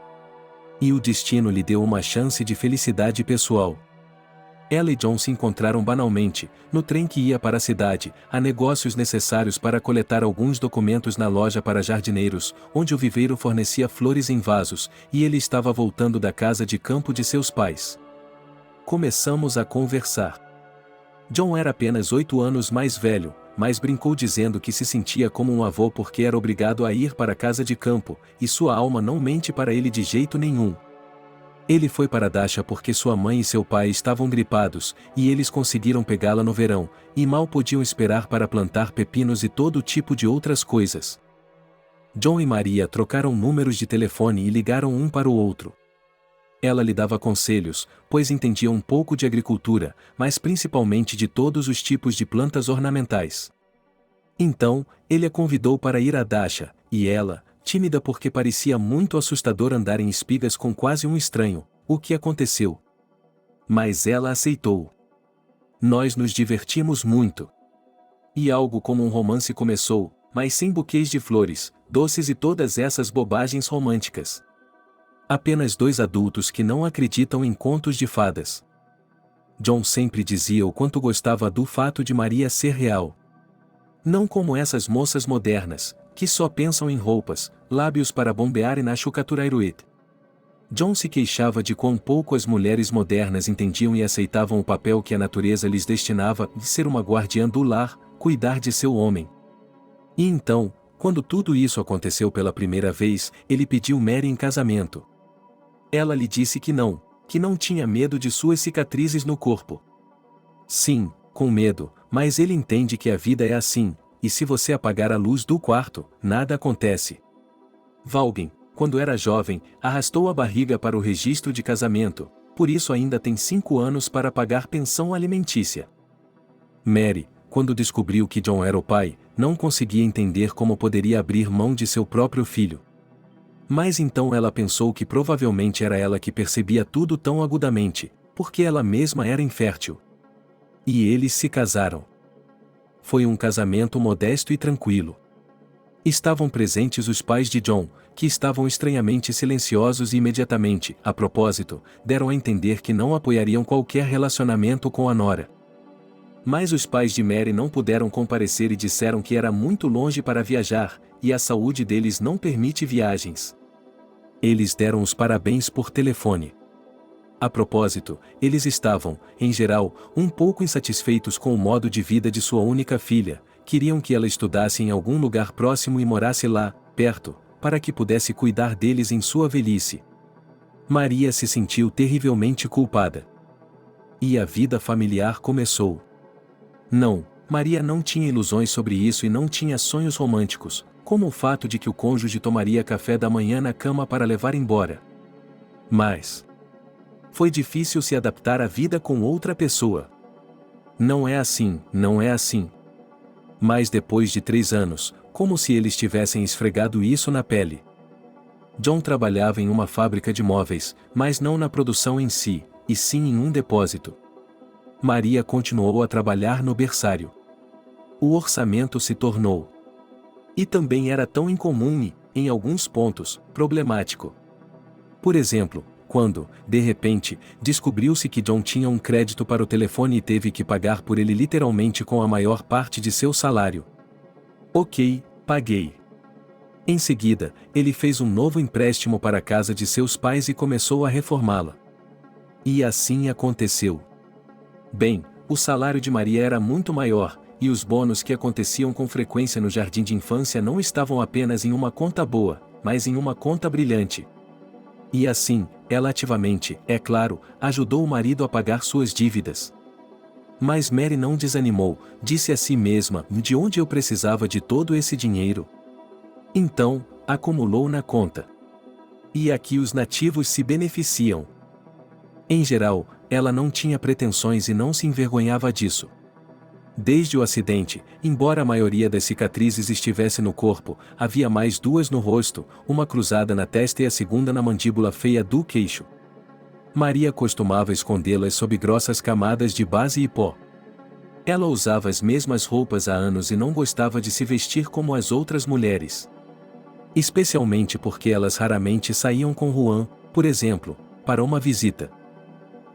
E o destino lhe deu uma chance de felicidade pessoal. Ela e John se encontraram banalmente, no trem que ia para a cidade, a negócios necessários para coletar alguns documentos na loja para jardineiros, onde o viveiro fornecia flores em vasos, e ele estava voltando da casa de campo de seus pais. Começamos a conversar. John era apenas 8 anos mais velho, mas brincou dizendo que se sentia como um avô porque era obrigado a ir para a casa de campo, e sua alma não mente para ele de jeito nenhum. Ele foi para Dasha porque sua mãe e seu pai estavam gripados, e eles conseguiram pegá-la no verão, e mal podiam esperar para plantar pepinos e todo tipo de outras coisas. John e Maria trocaram números de telefone e ligaram um para o outro. Ela lhe dava conselhos, pois entendia um pouco de agricultura, mas principalmente de todos os tipos de plantas ornamentais. Então, ele a convidou para ir a Dasha, e ela, tímida porque parecia muito assustador andar em espigas com quase um estranho, o que aconteceu? Mas ela aceitou. Nós nos divertimos muito. E algo como um romance começou, mas sem buquês de flores, doces e todas essas bobagens românticas. Apenas dois adultos que não acreditam em contos de fadas. John sempre dizia o quanto gostava do fato de Maria ser real. Não como essas moças modernas, que só pensam em roupas, lábios para bombear e na chucaturairuit. John se queixava de quão pouco as mulheres modernas entendiam e aceitavam o papel que a natureza lhes destinava de ser uma guardiã do lar, cuidar de seu homem. E então, quando tudo isso aconteceu pela primeira vez, ele pediu Mary em casamento. Ela lhe disse que não tinha medo de suas cicatrizes no corpo. Sim, com medo, mas ele entende que a vida é assim, e se você apagar a luz do quarto, nada acontece. Vaughan, quando era jovem, arrastou a barriga para o registro de casamento, por isso ainda tem 5 anos para pagar pensão alimentícia. Mary, quando descobriu que John era o pai, não conseguia entender como poderia abrir mão de seu próprio filho. Mas então ela pensou que provavelmente era ela que percebia tudo tão agudamente, porque ela mesma era infértil. E eles se casaram. Foi um casamento modesto e tranquilo. Estavam presentes os pais de John, que estavam estranhamente silenciosos e imediatamente, a propósito, deram a entender que não apoiariam qualquer relacionamento com a nora. Mas os pais de Mary não puderam comparecer e disseram que era muito longe para viajar, e a saúde deles não permite viagens. Eles deram os parabéns por telefone. A propósito, eles estavam, em geral, um pouco insatisfeitos com o modo de vida de sua única filha, queriam que ela estudasse em algum lugar próximo e morasse lá, perto, para que pudesse cuidar deles em sua velhice. Maria se sentiu terrivelmente culpada. E a vida familiar começou. Não, Maria não tinha ilusões sobre isso e não tinha sonhos românticos, como o fato de que o cônjuge tomaria café da manhã na cama para levar embora. Mas foi difícil se adaptar à vida com outra pessoa. Não é assim, não é assim. Mas depois de 3 anos, como se eles tivessem esfregado isso na pele. John trabalhava em uma fábrica de móveis, mas não na produção em si, e sim em um depósito. Maria continuou a trabalhar no berçário. O orçamento se tornou. E também era tão incomum e, em alguns pontos, problemático. Por exemplo, quando, de repente, descobriu-se que John tinha um crédito para o telefone e teve que pagar por ele literalmente com a maior parte de seu salário. Ok, paguei. Em seguida, ele fez um novo empréstimo para a casa de seus pais e começou a reformá-la. E assim aconteceu. Bem, o salário de Maria era muito maior, e os bônus que aconteciam com frequência no jardim de infância não estavam apenas em uma conta boa, mas em uma conta brilhante. E assim, ela ativamente, é claro, ajudou o marido a pagar suas dívidas. Mas Mary não desanimou, disse a si mesma: de onde eu precisava de todo esse dinheiro? Então, acumulou na conta. E aqui os nativos se beneficiam. Em geral, ela não tinha pretensões e não se envergonhava disso. Desde o acidente, embora a maioria das cicatrizes estivesse no corpo, havia mais 2 no rosto, uma cruzada na testa e a segunda na mandíbula feia do queixo. Maria costumava escondê-las sob grossas camadas de base e pó. Ela usava as mesmas roupas há anos e não gostava de se vestir como as outras mulheres. Especialmente porque elas raramente saíam com Juan, por exemplo, para uma visita.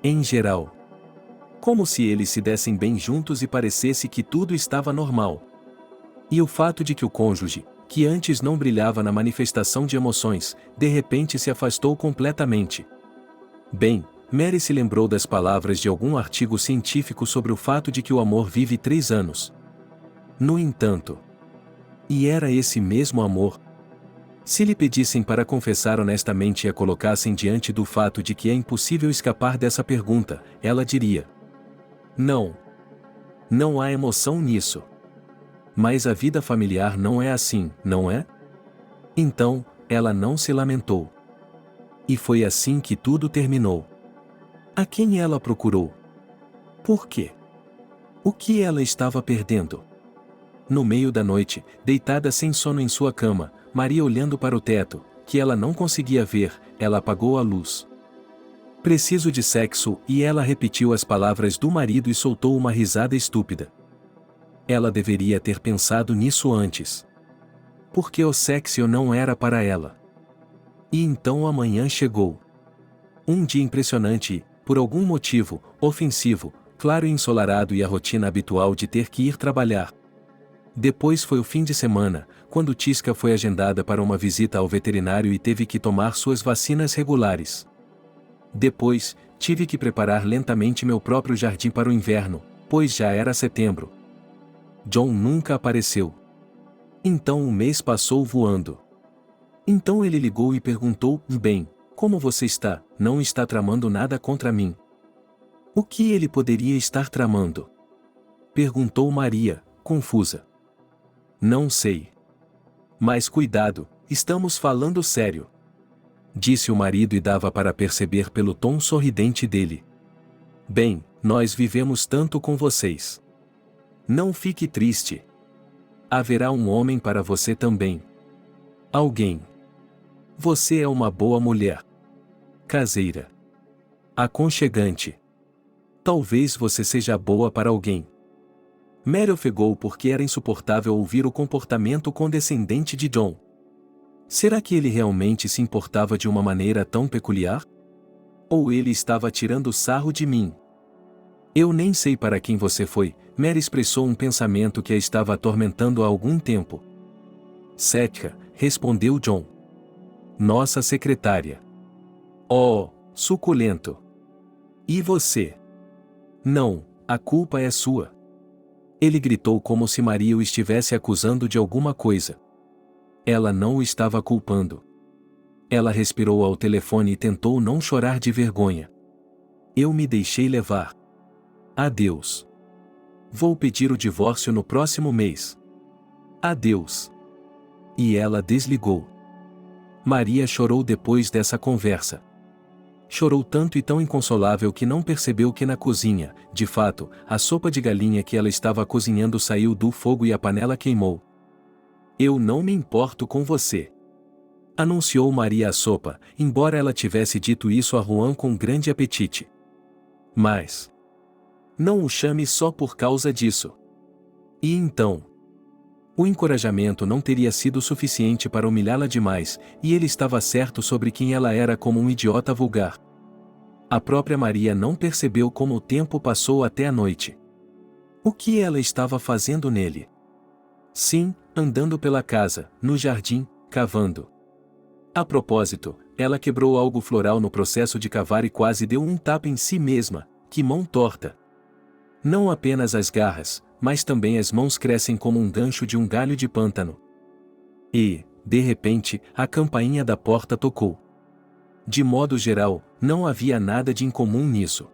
Em geral. Como se eles se dessem bem juntos e parecesse que tudo estava normal. E o fato de que o cônjuge, que antes não brilhava na manifestação de emoções, de repente se afastou completamente. Bem, Mary se lembrou das palavras de algum artigo científico sobre o fato de que o amor vive 3 anos. No entanto, e era esse mesmo amor? Se lhe pedissem para confessar honestamente e a colocassem diante do fato de que é impossível escapar dessa pergunta, ela diria: não. Não há emoção nisso. Mas a vida familiar não é assim, não é? Então, ela não se lamentou. E foi assim que tudo terminou. A quem ela procurou? Por quê? O que ela estava perdendo? No meio da noite, deitada sem sono em sua cama, Maria olhando para o teto, que ela não conseguia ver, ela apagou a luz. Preciso de sexo, e ela repetiu as palavras do marido e soltou uma risada estúpida. Ela deveria ter pensado nisso antes. Porque o sexo não era para ela. E então a manhã chegou. Um dia impressionante e, por algum motivo, ofensivo, claro e ensolarado e a rotina habitual de ter que ir trabalhar. Depois foi o fim de semana, quando Tisca foi agendada para uma visita ao veterinário e teve que tomar suas vacinas regulares. Depois, tive que preparar lentamente meu próprio jardim para o inverno, pois já era setembro. John nunca apareceu. Então o mês passou voando. Então ele ligou e perguntou: bem, como você está? Não está tramando nada contra mim? O que ele poderia estar tramando? Perguntou Maria, confusa. Não sei. Mas cuidado, estamos falando sério. Disse o marido e dava para perceber pelo tom sorridente dele. Bem, nós vivemos tanto com vocês. Não fique triste. Haverá um homem para você também. Alguém. Você é uma boa mulher. Caseira. Aconchegante. Talvez você seja boa para alguém. Mary ofegou porque era insuportável ouvir o comportamento condescendente de John. Será que ele realmente se importava de uma maneira tão peculiar? Ou ele estava tirando sarro de mim? Eu nem sei para quem você foi, Mary expressou um pensamento que a estava atormentando há algum tempo. Cética, respondeu John. Nossa secretária. Oh, suculento. E você? Não, a culpa é sua. Ele gritou como se Maria o estivesse acusando de alguma coisa. Ela não o estava culpando. Ela respirou ao telefone e tentou não chorar de vergonha. Eu me deixei levar. Adeus. Vou pedir o divórcio no próximo mês. Adeus. E ela desligou. Maria chorou depois dessa conversa. Chorou tanto e tão inconsolável que não percebeu que na cozinha, de fato, a sopa de galinha que ela estava cozinhando saiu do fogo e a panela queimou. Eu não me importo com você. Anunciou Maria a sopa, embora ela tivesse dito isso a Juan com grande apetite. Mas não o chame só por causa disso. E então? O encorajamento não teria sido suficiente para humilhá-la demais, e ele estava certo sobre quem ela era como um idiota vulgar. A própria Maria não percebeu como o tempo passou até a noite. O que ela estava fazendo nele? Sim, andando pela casa, no jardim, cavando. A propósito, ela quebrou algo floral no processo de cavar e quase deu um tapa em si mesma. Que mão torta! Não apenas as garras, mas também as mãos crescem como um gancho de um galho de pântano. E, de repente, a campainha da porta tocou. De modo geral, não havia nada de incomum nisso.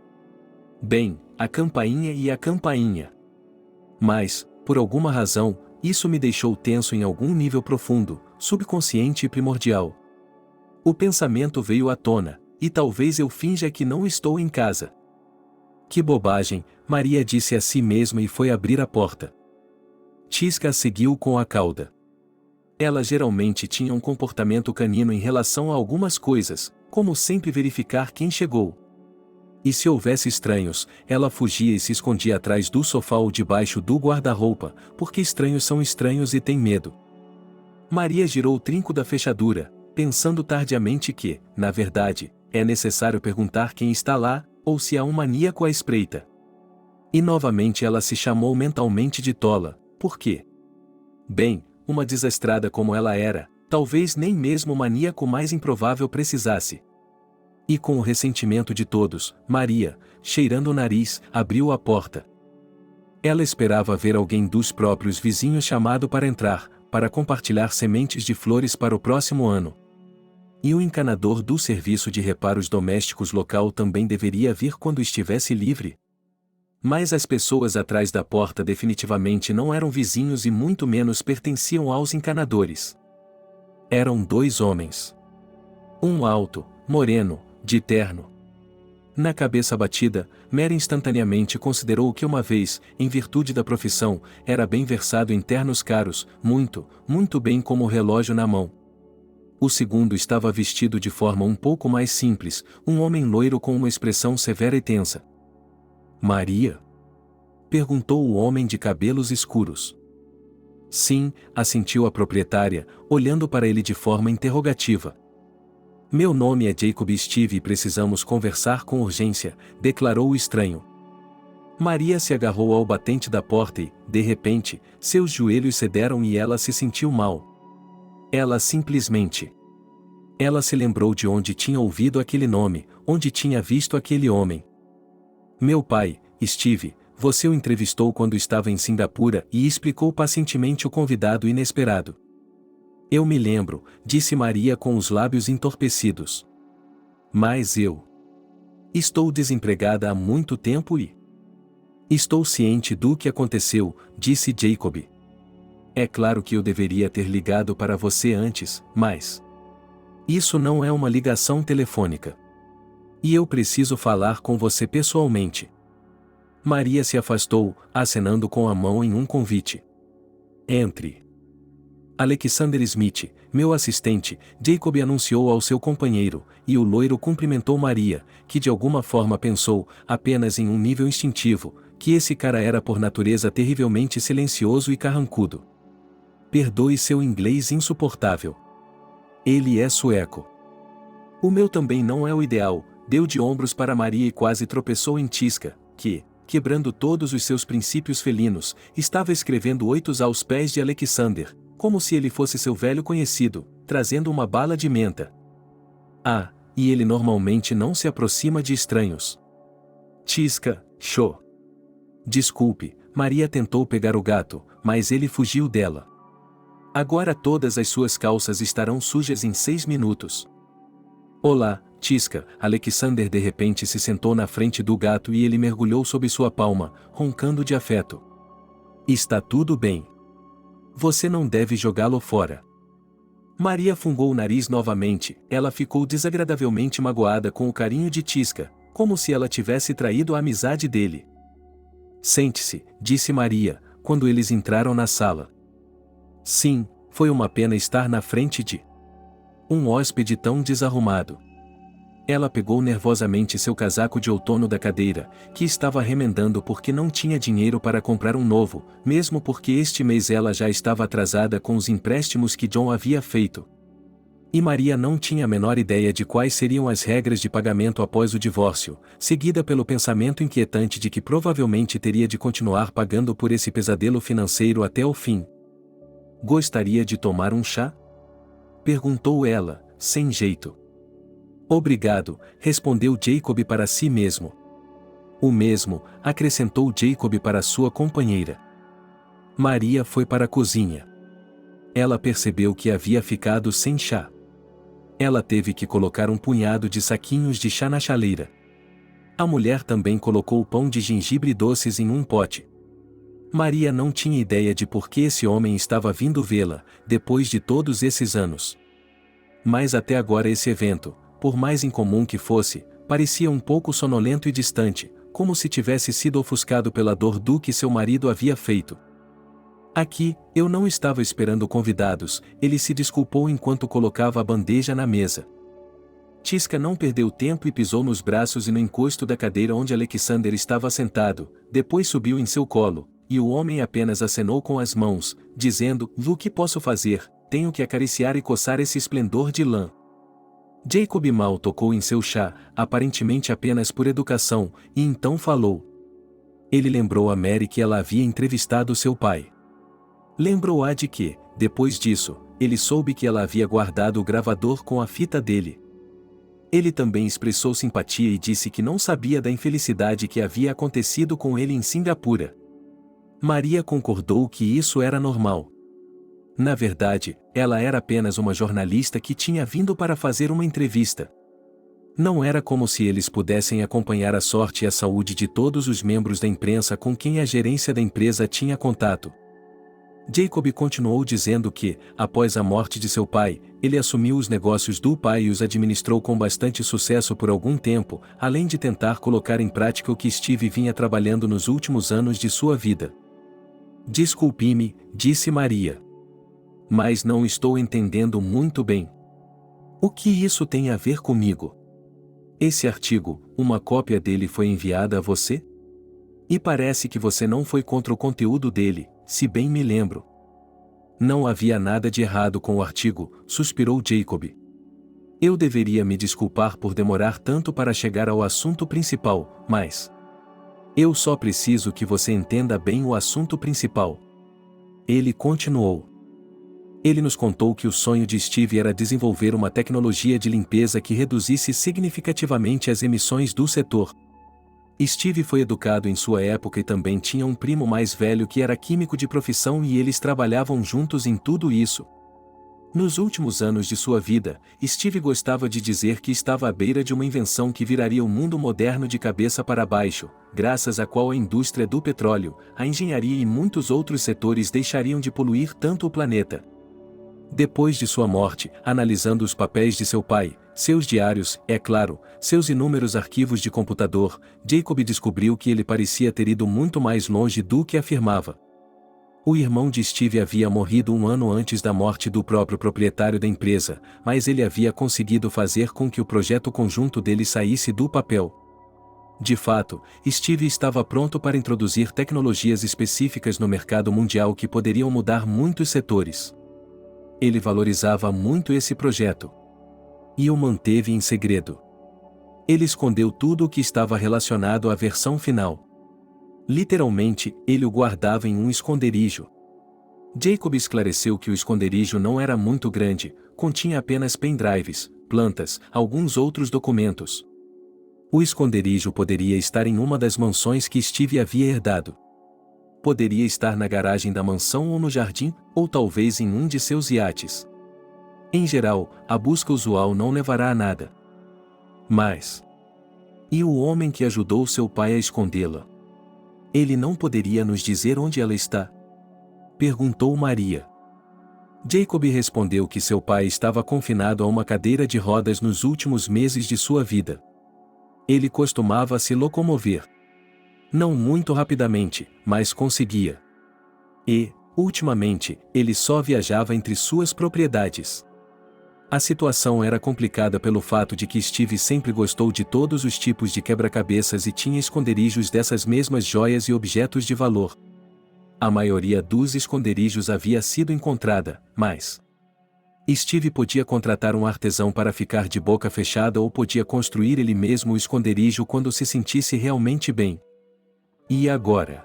Bem, a campainha e a campainha. Mas, por alguma razão, isso me deixou tenso em algum nível profundo, subconsciente e primordial. O pensamento veio à tona, e talvez eu finja que não estou em casa. Que bobagem, Maria disse a si mesma e foi abrir a porta. Tisca a seguiu com a cauda. Ela geralmente tinha um comportamento canino em relação a algumas coisas, como sempre verificar quem chegou. E se houvesse estranhos, ela fugia e se escondia atrás do sofá ou debaixo do guarda-roupa, porque estranhos são estranhos e têm medo. Maria girou o trinco da fechadura, pensando tardiamente que, na verdade, é necessário perguntar quem está lá, ou se há um maníaco à espreita. E novamente ela se chamou mentalmente de tola, por quê? Bem, uma desastrada como ela era, talvez nem mesmo o maníaco mais improvável precisasse. E com o ressentimento de todos, Maria, cheirando o nariz, abriu a porta. Ela esperava ver alguém dos próprios vizinhos chamado para entrar, para compartilhar sementes de flores para o próximo ano. E o encanador do serviço de reparos domésticos local também deveria vir quando estivesse livre. Mas as pessoas atrás da porta definitivamente não eram vizinhos e muito menos pertenciam aos encanadores. Eram dois homens. Um alto, moreno, de terno. Na cabeça batida, Mary instantaneamente considerou que uma vez, em virtude da profissão, era bem versado em ternos caros, muito bem como o relógio na mão. O segundo estava vestido de forma um pouco mais simples, um homem loiro com uma expressão severa e tensa. Maria? Perguntou o homem de cabelos escuros. Sim, assentiu a proprietária, olhando para ele de forma interrogativa. Meu nome é Jacob Steve e precisamos conversar com urgência, declarou o estranho. Maria se agarrou ao batente da porta e, de repente, seus joelhos cederam e ela se sentiu mal. Ela se lembrou de onde tinha ouvido aquele nome, onde tinha visto aquele homem. Meu pai, Steve, você o entrevistou quando estava em Singapura e explicou pacientemente o convidado inesperado. Eu me lembro, disse Maria com os lábios entorpecidos. Mas eu estou desempregada há muito tempo e estou ciente do que aconteceu, disse Jacob. É claro que eu deveria ter ligado para você antes, mas isso não é uma ligação telefônica. E eu preciso falar com você pessoalmente. Maria se afastou, acenando com a mão em um convite. Entre. Alexander Smith, meu assistente, Jacob anunciou ao seu companheiro, e o loiro cumprimentou Maria, que de alguma forma pensou, apenas em um nível instintivo, que esse cara era por natureza terrivelmente silencioso e carrancudo. Perdoe seu inglês insuportável. Ele é sueco. O meu também não é o ideal, deu de ombros para Maria e quase tropeçou em Tisca, que, quebrando todos os seus princípios felinos, estava escrevendo oitos aos pés de Alexander, como se ele fosse seu velho conhecido, trazendo uma bala de menta. Ah, e ele normalmente não se aproxima de estranhos. Tisca, show. Desculpe, Maria tentou pegar o gato, mas ele fugiu dela. Agora todas as suas calças estarão sujas em 6 minutos. Olá, Tisca, Alexander de repente se sentou na frente do gato e ele mergulhou sob sua palma, roncando de afeto. Está tudo bem. Você não deve jogá-lo fora. Maria fungou o nariz novamente, ela ficou desagradavelmente magoada com o carinho de Tisca, como se ela tivesse traído a amizade dele. Sente-se, disse Maria, quando eles entraram na sala. Sim, foi uma pena estar na frente de um hóspede tão desarrumado. Ela pegou nervosamente seu casaco de outono da cadeira, que estava remendando porque não tinha dinheiro para comprar um novo, mesmo porque este mês ela já estava atrasada com os empréstimos que John havia feito. E Maria não tinha a menor ideia de quais seriam as regras de pagamento após o divórcio, seguida pelo pensamento inquietante de que provavelmente teria de continuar pagando por esse pesadelo financeiro até o fim. Gostaria de tomar um chá? Perguntou ela, sem jeito. Obrigado, respondeu Jacob para si mesmo. O mesmo, acrescentou Jacob para sua companheira. Maria foi para a cozinha. Ela percebeu que havia ficado sem chá. Ela teve que colocar um punhado de saquinhos de chá na chaleira. A mulher também colocou pão de gengibre doces em um pote. Maria não tinha ideia de por que esse homem estava vindo vê-la, depois de todos esses anos. Mas até agora esse evento, por mais incomum que fosse, parecia um pouco sonolento e distante, como se tivesse sido ofuscado pela dor do que seu marido havia feito. Aqui, eu não estava esperando convidados, ele se desculpou enquanto colocava a bandeja na mesa. Tisca não perdeu tempo e pisou nos braços e no encosto da cadeira onde Alexander estava sentado, depois subiu em seu colo, e o homem apenas acenou com as mãos, dizendo, o que posso fazer, tenho que acariciar e coçar esse esplendor de lã. Jacob mal tocou em seu chá, aparentemente apenas por educação, e então falou. Ele lembrou a Mary que ela havia entrevistado seu pai. Lembrou-a de que, depois disso, ele soube que ela havia guardado o gravador com a fita dele. Ele também expressou simpatia e disse que não sabia da infelicidade que havia acontecido com ele em Singapura. Maria concordou que isso era normal. Na verdade, ela era apenas uma jornalista que tinha vindo para fazer uma entrevista. Não era como se eles pudessem acompanhar a sorte e a saúde de todos os membros da imprensa com quem a gerência da empresa tinha contato. Jacob continuou dizendo que, após a morte de seu pai, ele assumiu os negócios do pai e os administrou com bastante sucesso por algum tempo, além de tentar colocar em prática o que Steve vinha trabalhando nos últimos anos de sua vida. Desculpe-me, disse Maria. Mas não estou entendendo muito bem. O que isso tem a ver comigo? Esse artigo, uma cópia dele foi enviada a você? E parece que você não foi contra o conteúdo dele, se bem me lembro. Não havia nada de errado com o artigo, suspirou Jacob. Eu deveria me desculpar por demorar tanto para chegar ao assunto principal, mas... eu só preciso que você entenda bem o assunto principal. Ele continuou. Ele nos contou que o sonho de Steve era desenvolver uma tecnologia de limpeza que reduzisse significativamente as emissões do setor. Steve foi educado em sua época e também tinha um primo mais velho que era químico de profissão e eles trabalhavam juntos em tudo isso. Nos últimos anos de sua vida, Steve gostava de dizer que estava à beira de uma invenção que viraria o mundo moderno de cabeça para baixo, graças à qual a indústria do petróleo, a engenharia e muitos outros setores deixariam de poluir tanto o planeta. Depois de sua morte, analisando os papéis de seu pai, seus diários, é claro, seus inúmeros arquivos de computador, Jacob descobriu que ele parecia ter ido muito mais longe do que afirmava. O irmão de Steve havia morrido um ano antes da morte do próprio proprietário da empresa, mas ele havia conseguido fazer com que o projeto conjunto dele saísse do papel. De fato, Steve estava pronto para introduzir tecnologias específicas no mercado mundial que poderiam mudar muitos setores. Ele valorizava muito esse projeto. E o manteve em segredo. Ele escondeu tudo o que estava relacionado à versão final. Literalmente, ele o guardava em um esconderijo. Jacob esclareceu que o esconderijo não era muito grande, continha apenas pendrives, plantas, alguns outros documentos. O esconderijo poderia estar em uma das mansões que Steve havia herdado. Poderia estar na garagem da mansão ou no jardim, ou talvez em um de seus iates. Em geral, a busca usual não levará a nada. Mas... e o homem que ajudou seu pai a escondê-la? Ele não poderia nos dizer onde ela está? Perguntou Maria. Jacob respondeu que seu pai estava confinado a uma cadeira de rodas nos últimos meses de sua vida. Ele costumava se locomover. Não muito rapidamente, mas conseguia. E, ultimamente, ele só viajava entre suas propriedades. A situação era complicada pelo fato de que Steve sempre gostou de todos os tipos de quebra-cabeças e tinha esconderijos dessas mesmas joias e objetos de valor. A maioria dos esconderijos havia sido encontrada, mas... Steve podia contratar um artesão para ficar de boca fechada ou podia construir ele mesmo o esconderijo quando se sentisse realmente bem. E agora?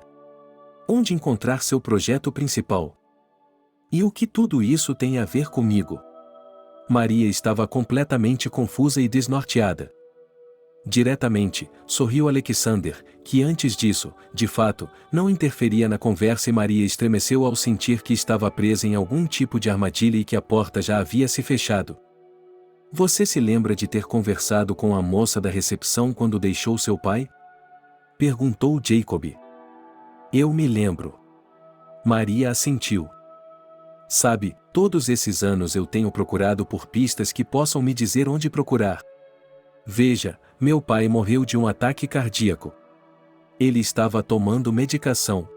Onde encontrar seu projeto principal? E o que tudo isso tem a ver comigo? Maria estava completamente confusa e desnorteada. Diretamente, sorriu Alexander, que antes disso, de fato, não interferia na conversa e Maria estremeceu ao sentir que estava presa em algum tipo de armadilha e que a porta já havia se fechado. Você se lembra de ter conversado com a moça da recepção quando deixou seu pai? Perguntou Jacob. Eu me lembro. Maria assentiu. Sabe, todos esses anos eu tenho procurado por pistas que possam me dizer onde procurar. Veja, meu pai morreu de um ataque cardíaco. Ele estava tomando medicação.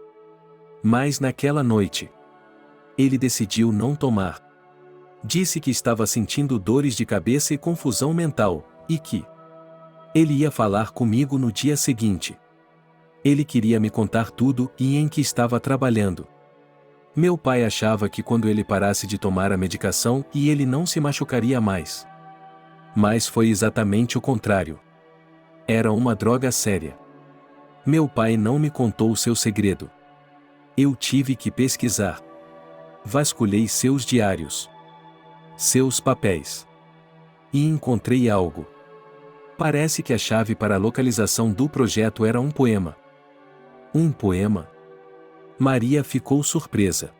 Mas naquela noite, ele decidiu não tomar. Disse que estava sentindo dores de cabeça e confusão mental, e que ele ia falar comigo no dia seguinte. Ele queria me contar tudo e em que estava trabalhando. Meu pai achava que quando ele parasse de tomar a medicação e ele não se machucaria mais. Mas foi exatamente o contrário. Era uma droga séria. Meu pai não me contou seu segredo. Eu tive que pesquisar. Vasculhei seus diários, seus papéis. E encontrei algo. Parece que a chave para a localização do projeto era um poema. Um poema? Maria ficou surpresa.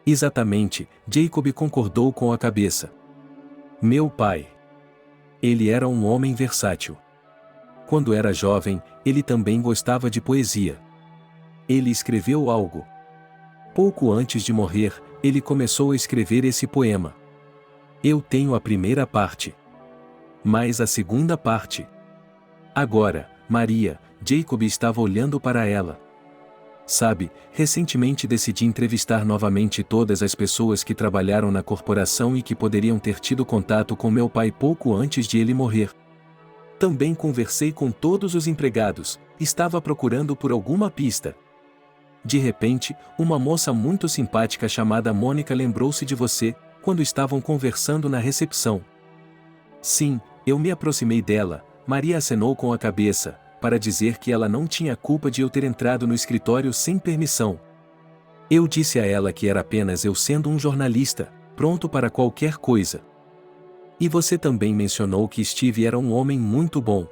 Exatamente, Jacob concordou com a cabeça. Meu pai. Ele era um homem versátil. Quando era jovem, ele também gostava de poesia. Ele escreveu algo. Pouco antes de morrer, ele começou a escrever esse poema. Eu tenho a primeira parte. Mas a segunda parte. Agora, Maria, Jacob estava olhando para ela. Sabe, recentemente decidi entrevistar novamente todas as pessoas que trabalharam na corporação e que poderiam ter tido contato com meu pai pouco antes de ele morrer. Também conversei com todos os empregados, estava procurando por alguma pista. De repente, uma moça muito simpática chamada Mônica lembrou-se de você, quando estavam conversando na recepção. Sim, eu me aproximei dela, Maria acenou com a cabeça, para dizer que ela não tinha culpa de eu ter entrado no escritório sem permissão. Eu disse a ela que era apenas eu sendo um jornalista, pronto para qualquer coisa. E você também mencionou que Steve era um homem muito bom.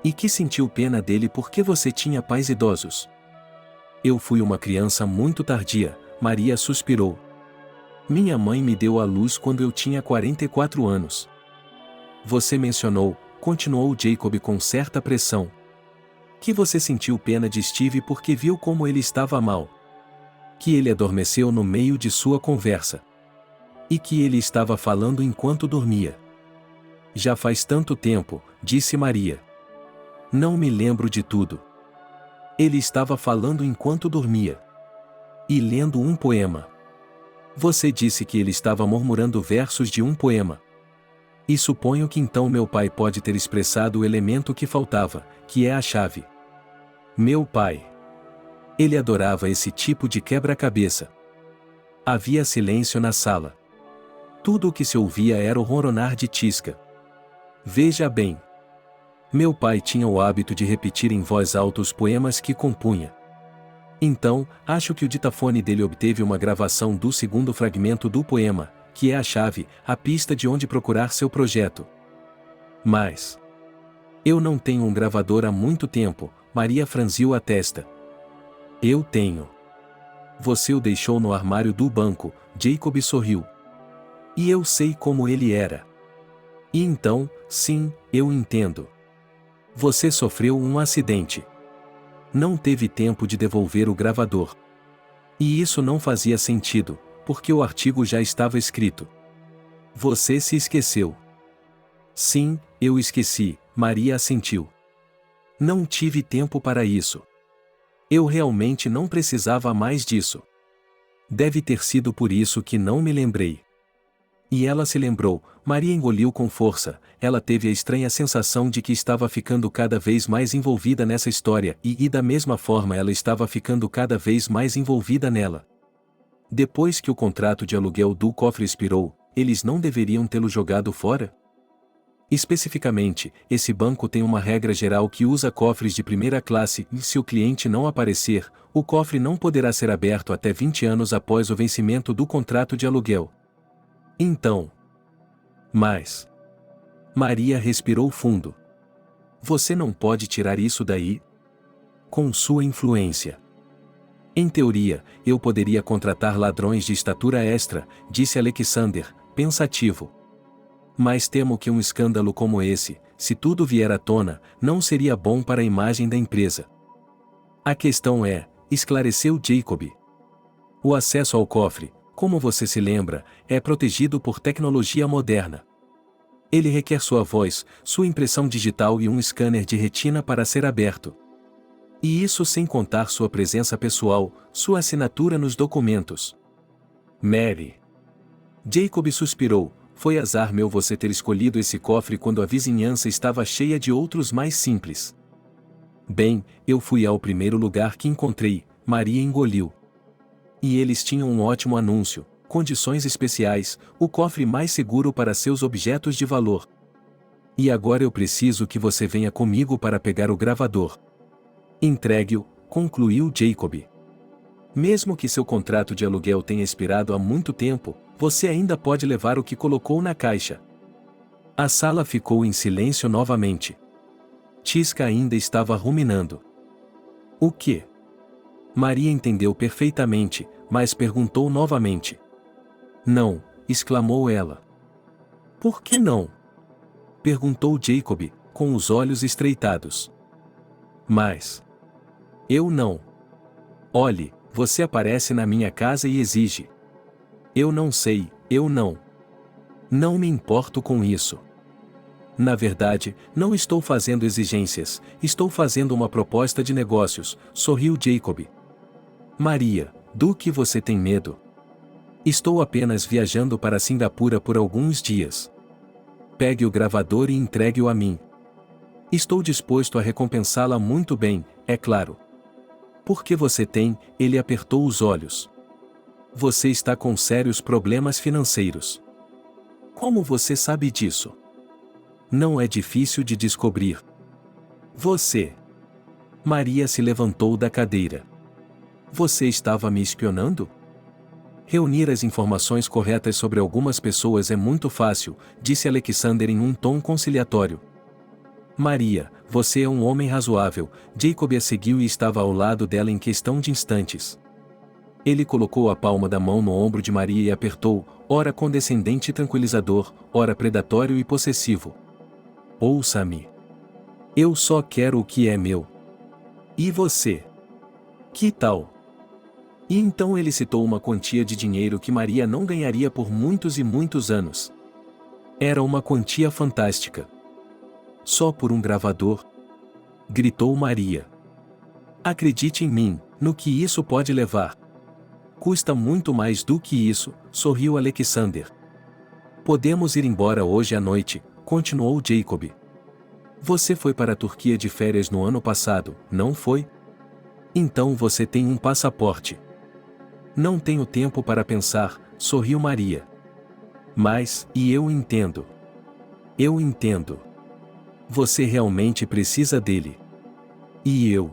E que sentiu pena dele porque você tinha pais idosos. Eu fui uma criança muito tardia, Maria suspirou. Minha mãe me deu à luz quando eu tinha 44 anos. Você mencionou, continuou Jacob com certa pressão, que você sentiu pena de Steve porque viu como ele estava mal. Que ele adormeceu no meio de sua conversa. E que ele estava falando enquanto dormia. Já faz tanto tempo, disse Maria. Não me lembro de tudo. Ele estava falando enquanto dormia. E lendo um poema. Você disse que ele estava murmurando versos de um poema. E suponho que então meu pai pode ter expressado o elemento que faltava, que é a chave. Meu pai. Ele adorava esse tipo de quebra-cabeça. Havia silêncio na sala. Tudo o que se ouvia era o ronronar de Tisca. Veja bem. Meu pai tinha o hábito de repetir em voz alta os poemas que compunha. Então, acho que o ditafone dele obteve uma gravação do segundo fragmento do poema, que é a chave, a pista de onde procurar seu projeto. Mas eu não tenho um gravador há muito tempo, Maria franziu a testa. Eu tenho. Você o deixou no armário do banco, Jacob sorriu. E eu sei como ele era. E então, sim, eu entendo. Você sofreu um acidente. Não teve tempo de devolver o gravador. E isso não fazia sentido, porque o artigo já estava escrito. Você se esqueceu. Sim, eu esqueci, Maria assentiu. Não tive tempo para isso. Eu realmente não precisava mais disso. Deve ter sido por isso que não me lembrei. E ela se lembrou, Maria engoliu com força, ela teve a estranha sensação de que estava ficando cada vez mais envolvida nessa história e da mesma forma ela estava ficando cada vez mais envolvida nela. Depois que o contrato de aluguel do cofre expirou, eles não deveriam tê-lo jogado fora? Especificamente, esse banco tem uma regra geral que usa cofres de primeira classe e se o cliente não aparecer, o cofre não poderá ser aberto até 20 anos após o vencimento do contrato de aluguel. Então. Mas. Maria respirou fundo. Você não pode tirar isso daí? Com sua influência. Em teoria, eu poderia contratar ladrões de estatura extra, disse Alexander, pensativo. Mas temo que um escândalo como esse, se tudo vier à tona, não seria bom para a imagem da empresa. A questão é, esclareceu Jacob. O acesso ao cofre, como você se lembra, é protegido por tecnologia moderna. Ele requer sua voz, sua impressão digital e um scanner de retina para ser aberto. E isso sem contar sua presença pessoal, sua assinatura nos documentos. Mary. Jacob suspirou. Foi azar meu você ter escolhido esse cofre quando a vizinhança estava cheia de outros mais simples. Bem, eu fui ao primeiro lugar que encontrei, Maria engoliu. E eles tinham um ótimo anúncio, condições especiais, o cofre mais seguro para seus objetos de valor. E agora eu preciso que você venha comigo para pegar o gravador. Entregue-o, concluiu Jacob. Mesmo que seu contrato de aluguel tenha expirado há muito tempo, você ainda pode levar o que colocou na caixa. A sala ficou em silêncio novamente. Tisca ainda estava ruminando. O quê? Maria entendeu perfeitamente, mas perguntou novamente. Não, exclamou ela. Por que não? Perguntou Jacob, com os olhos estreitados. Mas eu não. Olhe, você aparece na minha casa e exige. Eu não sei, eu não. Não me importo com isso. Na verdade, não estou fazendo exigências, estou fazendo uma proposta de negócios, sorriu Jacob. Maria, do que você tem medo? Estou apenas viajando para Singapura por alguns dias. Pegue o gravador e entregue-o a mim. Estou disposto a recompensá-la muito bem, é claro. Porque você tem, ele apertou os olhos. Você está com sérios problemas financeiros. Como você sabe disso? Não é difícil de descobrir. Você. Maria se levantou da cadeira. Você estava me espionando? Reunir as informações corretas sobre algumas pessoas é muito fácil, disse Alexander em um tom conciliatório. Maria, você é um homem razoável. Jacob a seguiu e estava ao lado dela em questão de instantes. Ele colocou a palma da mão no ombro de Maria e apertou, ora condescendente e tranquilizador, ora predatório e possessivo. Ouça-me. Eu só quero o que é meu. E você? Que tal? E então ele citou uma quantia de dinheiro que Maria não ganharia por muitos e muitos anos. Era uma quantia fantástica. Só por um gravador? Gritou Maria. Acredite em mim, no que isso pode levar. Custa muito mais do que isso, sorriu Alexander. Podemos ir embora hoje à noite, continuou Jacob. Você foi para a Turquia de férias no ano passado, não foi? Então você tem um passaporte. Não tenho tempo para pensar, sorriu Maria. Mas, e eu entendo. Eu entendo. Você realmente precisa dele. E eu?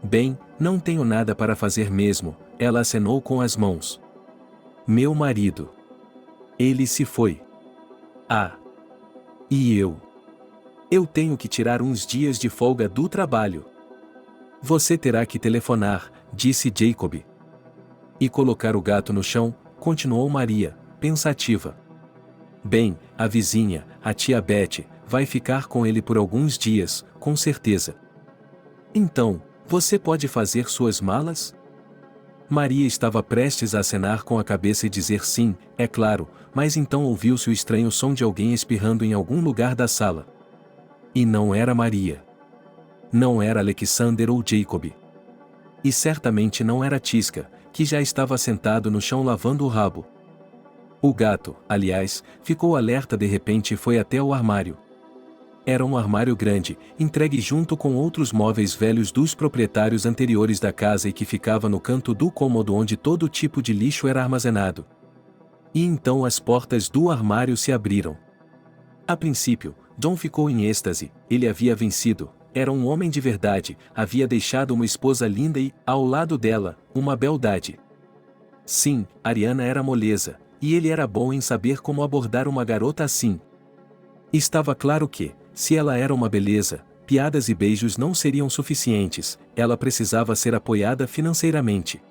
Bem, não tenho nada para fazer mesmo, ela acenou com as mãos. Meu marido. Ele se foi. Ah. E eu? Eu tenho que tirar uns dias de folga do trabalho. Você terá que telefonar, disse Jacob. E colocar o gato no chão, continuou Maria, pensativa. Bem, a vizinha, a tia Beth, vai ficar com ele por alguns dias, com certeza. Então, você pode fazer suas malas? Maria estava prestes a acenar com a cabeça e dizer sim, é claro, mas então ouviu-se o estranho som de alguém espirrando em algum lugar da sala. E não era Maria. Não era Alexander ou Jacob. E certamente não era Tisca, que já estava sentado no chão lavando o rabo. O gato, aliás, ficou alerta de repente e foi até o armário. Era um armário grande, entregue junto com outros móveis velhos dos proprietários anteriores da casa e que ficava no canto do cômodo onde todo tipo de lixo era armazenado. E então as portas do armário se abriram. A princípio, John ficou em êxtase, ele havia vencido, era um homem de verdade, havia deixado uma esposa linda e, ao lado dela, uma beldade. Sim, Ariana era moleza, e ele era bom em saber como abordar uma garota assim. Estava claro que, se ela era uma beleza, piadas e beijos não seriam suficientes, ela precisava ser apoiada financeiramente.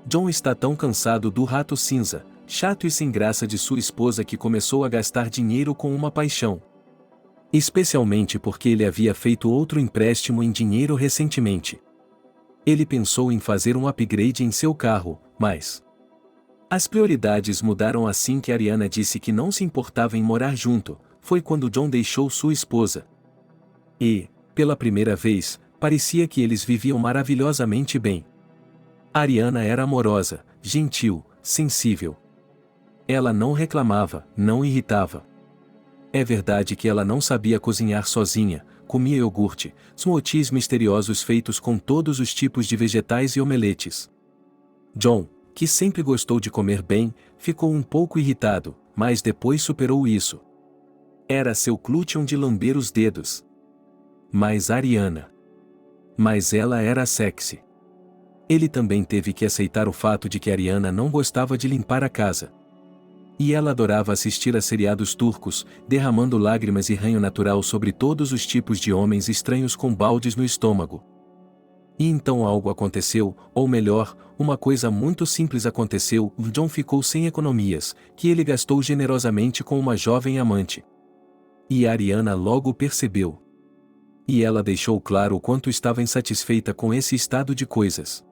John está tão cansado do rato cinza, chato e sem graça de sua esposa que começou a gastar dinheiro com uma paixão. Especialmente porque ele havia feito outro empréstimo em dinheiro recentemente. Ele pensou em fazer um upgrade em seu carro, mas as prioridades mudaram assim que Ariana disse que não se importava em morar junto. Foi quando John deixou sua esposa. E, pela primeira vez, parecia que eles viviam maravilhosamente bem. Ariana era amorosa, gentil, sensível. Ela não reclamava, não irritava. É verdade que ela não sabia cozinhar sozinha, comia iogurte, smoothies misteriosos feitos com todos os tipos de vegetais e omeletes. John, que sempre gostou de comer bem, ficou um pouco irritado, mas depois superou isso. Era seu glúten de lamber os dedos. Mas Ariana. Mas ela era sexy. Ele também teve que aceitar o fato de que Ariana não gostava de limpar a casa. E ela adorava assistir a seriados turcos, derramando lágrimas e ranho natural sobre todos os tipos de homens estranhos com baldes no estômago. E então algo aconteceu, ou melhor, uma coisa muito simples aconteceu. John ficou sem economias, que ele gastou generosamente com uma jovem amante. E Ariana logo percebeu. E ela deixou claro o quanto estava insatisfeita com esse estado de coisas.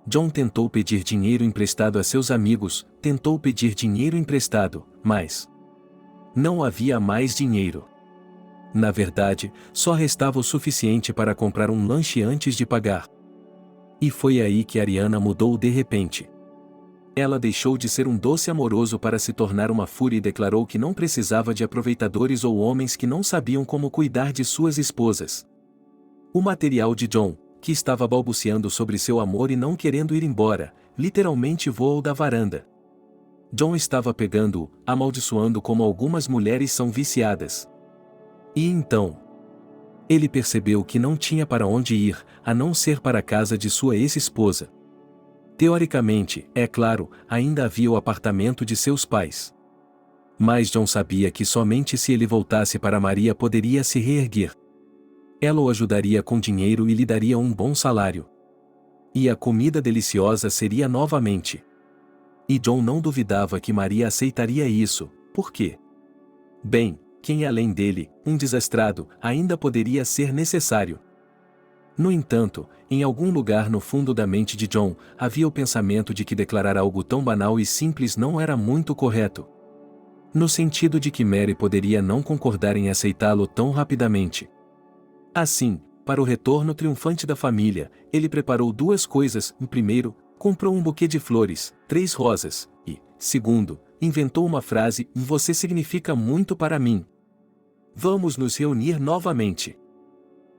John tentou pedir dinheiro emprestado a seus amigos, tentou pedir dinheiro emprestado, mas não havia mais dinheiro. Na verdade, só restava o suficiente para comprar um lanche antes de pagar. E foi aí que Ariana mudou de repente. Ela deixou de ser um doce amoroso para se tornar uma fúria e declarou que não precisava de aproveitadores ou homens que não sabiam como cuidar de suas esposas. O material de John, que estava balbuciando sobre seu amor e não querendo ir embora, literalmente voou da varanda. John estava pegando-o, amaldiçoando como algumas mulheres são viciadas. E então, ele percebeu que não tinha para onde ir, a não ser para a casa de sua ex-esposa. Teoricamente, é claro, ainda havia o apartamento de seus pais. Mas John sabia que somente se ele voltasse para Maria poderia se reerguer. Ela o ajudaria com dinheiro e lhe daria um bom salário. E a comida deliciosa seria novamente. E John não duvidava que Maria aceitaria isso, por quê? Bem, quem além dele, um desastrado, ainda poderia ser necessário. No entanto, em algum lugar no fundo da mente de John, havia o pensamento de que declarar algo tão banal e simples não era muito correto. No sentido de que Mary poderia não concordar em aceitá-lo tão rapidamente. Assim, para o retorno triunfante da família, ele preparou duas coisas. Primeiro, comprou um buquê de flores, 3 rosas, e, segundo, inventou uma frase: "Você significa muito para mim. Vamos nos reunir novamente."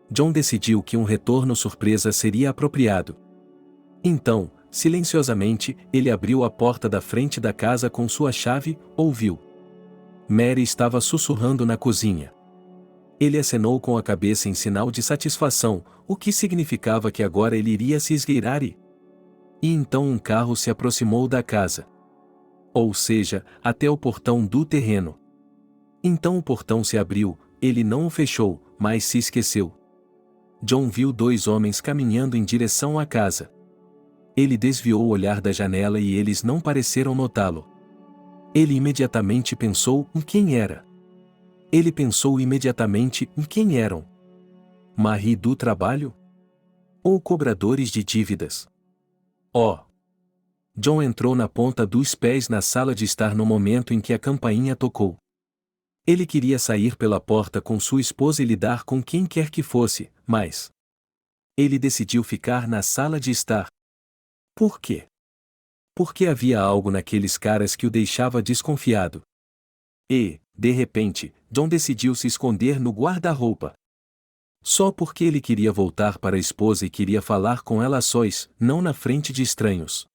John decidiu que um retorno surpresa seria apropriado. Então, silenciosamente, ele abriu a porta da frente da casa com sua chave, ouviu. Mary estava sussurrando na cozinha. Ele acenou com a cabeça em sinal de satisfação, o que significava que agora ele iria se esgueirar e então um carro se aproximou da casa. Ou seja, até o portão do terreno. Então o portão se abriu, ele não o fechou, mas se esqueceu. John viu 2 homens caminhando em direção à casa. Ele desviou o olhar da janela e eles não pareceram notá-lo. Ele imediatamente pensou em quem era. Ele pensou imediatamente em quem eram. Marie do trabalho? Ou cobradores de dívidas? Oh! John entrou na ponta dos pés na sala de estar no momento em que a campainha tocou. Ele queria sair pela porta com sua esposa e lidar com quem quer que fosse, mas ele decidiu ficar na sala de estar. Por quê? Porque havia algo naqueles caras que o deixava desconfiado. E, de repente, John decidiu se esconder no guarda-roupa. Só porque ele queria voltar para a esposa e queria falar com ela a sós, não na frente de estranhos.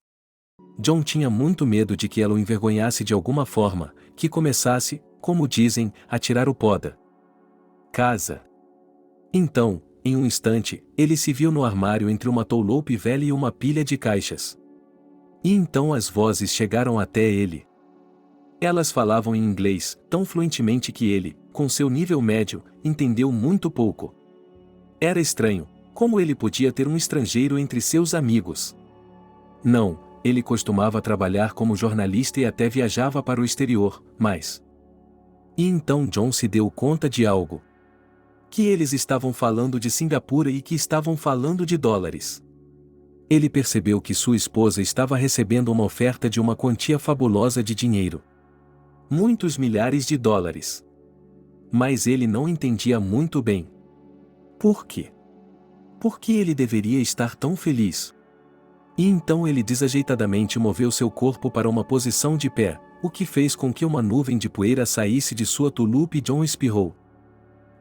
John tinha muito medo de que ela o envergonhasse de alguma forma, que começasse, como dizem, a tirar o pó da casa. Então, em um instante, ele se viu no armário entre uma touloupe velha e uma pilha de caixas. E então as vozes chegaram até ele. Elas falavam em inglês, tão fluentemente que ele, com seu nível médio, entendeu muito pouco. Era estranho, como ele podia ter um estrangeiro entre seus amigos? Não, ele costumava trabalhar como jornalista e até viajava para o exterior, mas... E então John se deu conta de algo. Que eles estavam falando de Singapura e que estavam falando de dólares. Ele percebeu que sua esposa estava recebendo uma oferta de uma quantia fabulosa de dinheiro. Muitos milhares de dólares. Mas ele não entendia muito bem. Por quê? Por que ele deveria estar tão feliz? E então ele desajeitadamente moveu seu corpo para uma posição de pé, o que fez com que uma nuvem de poeira saísse de sua tulupe e John espirrou.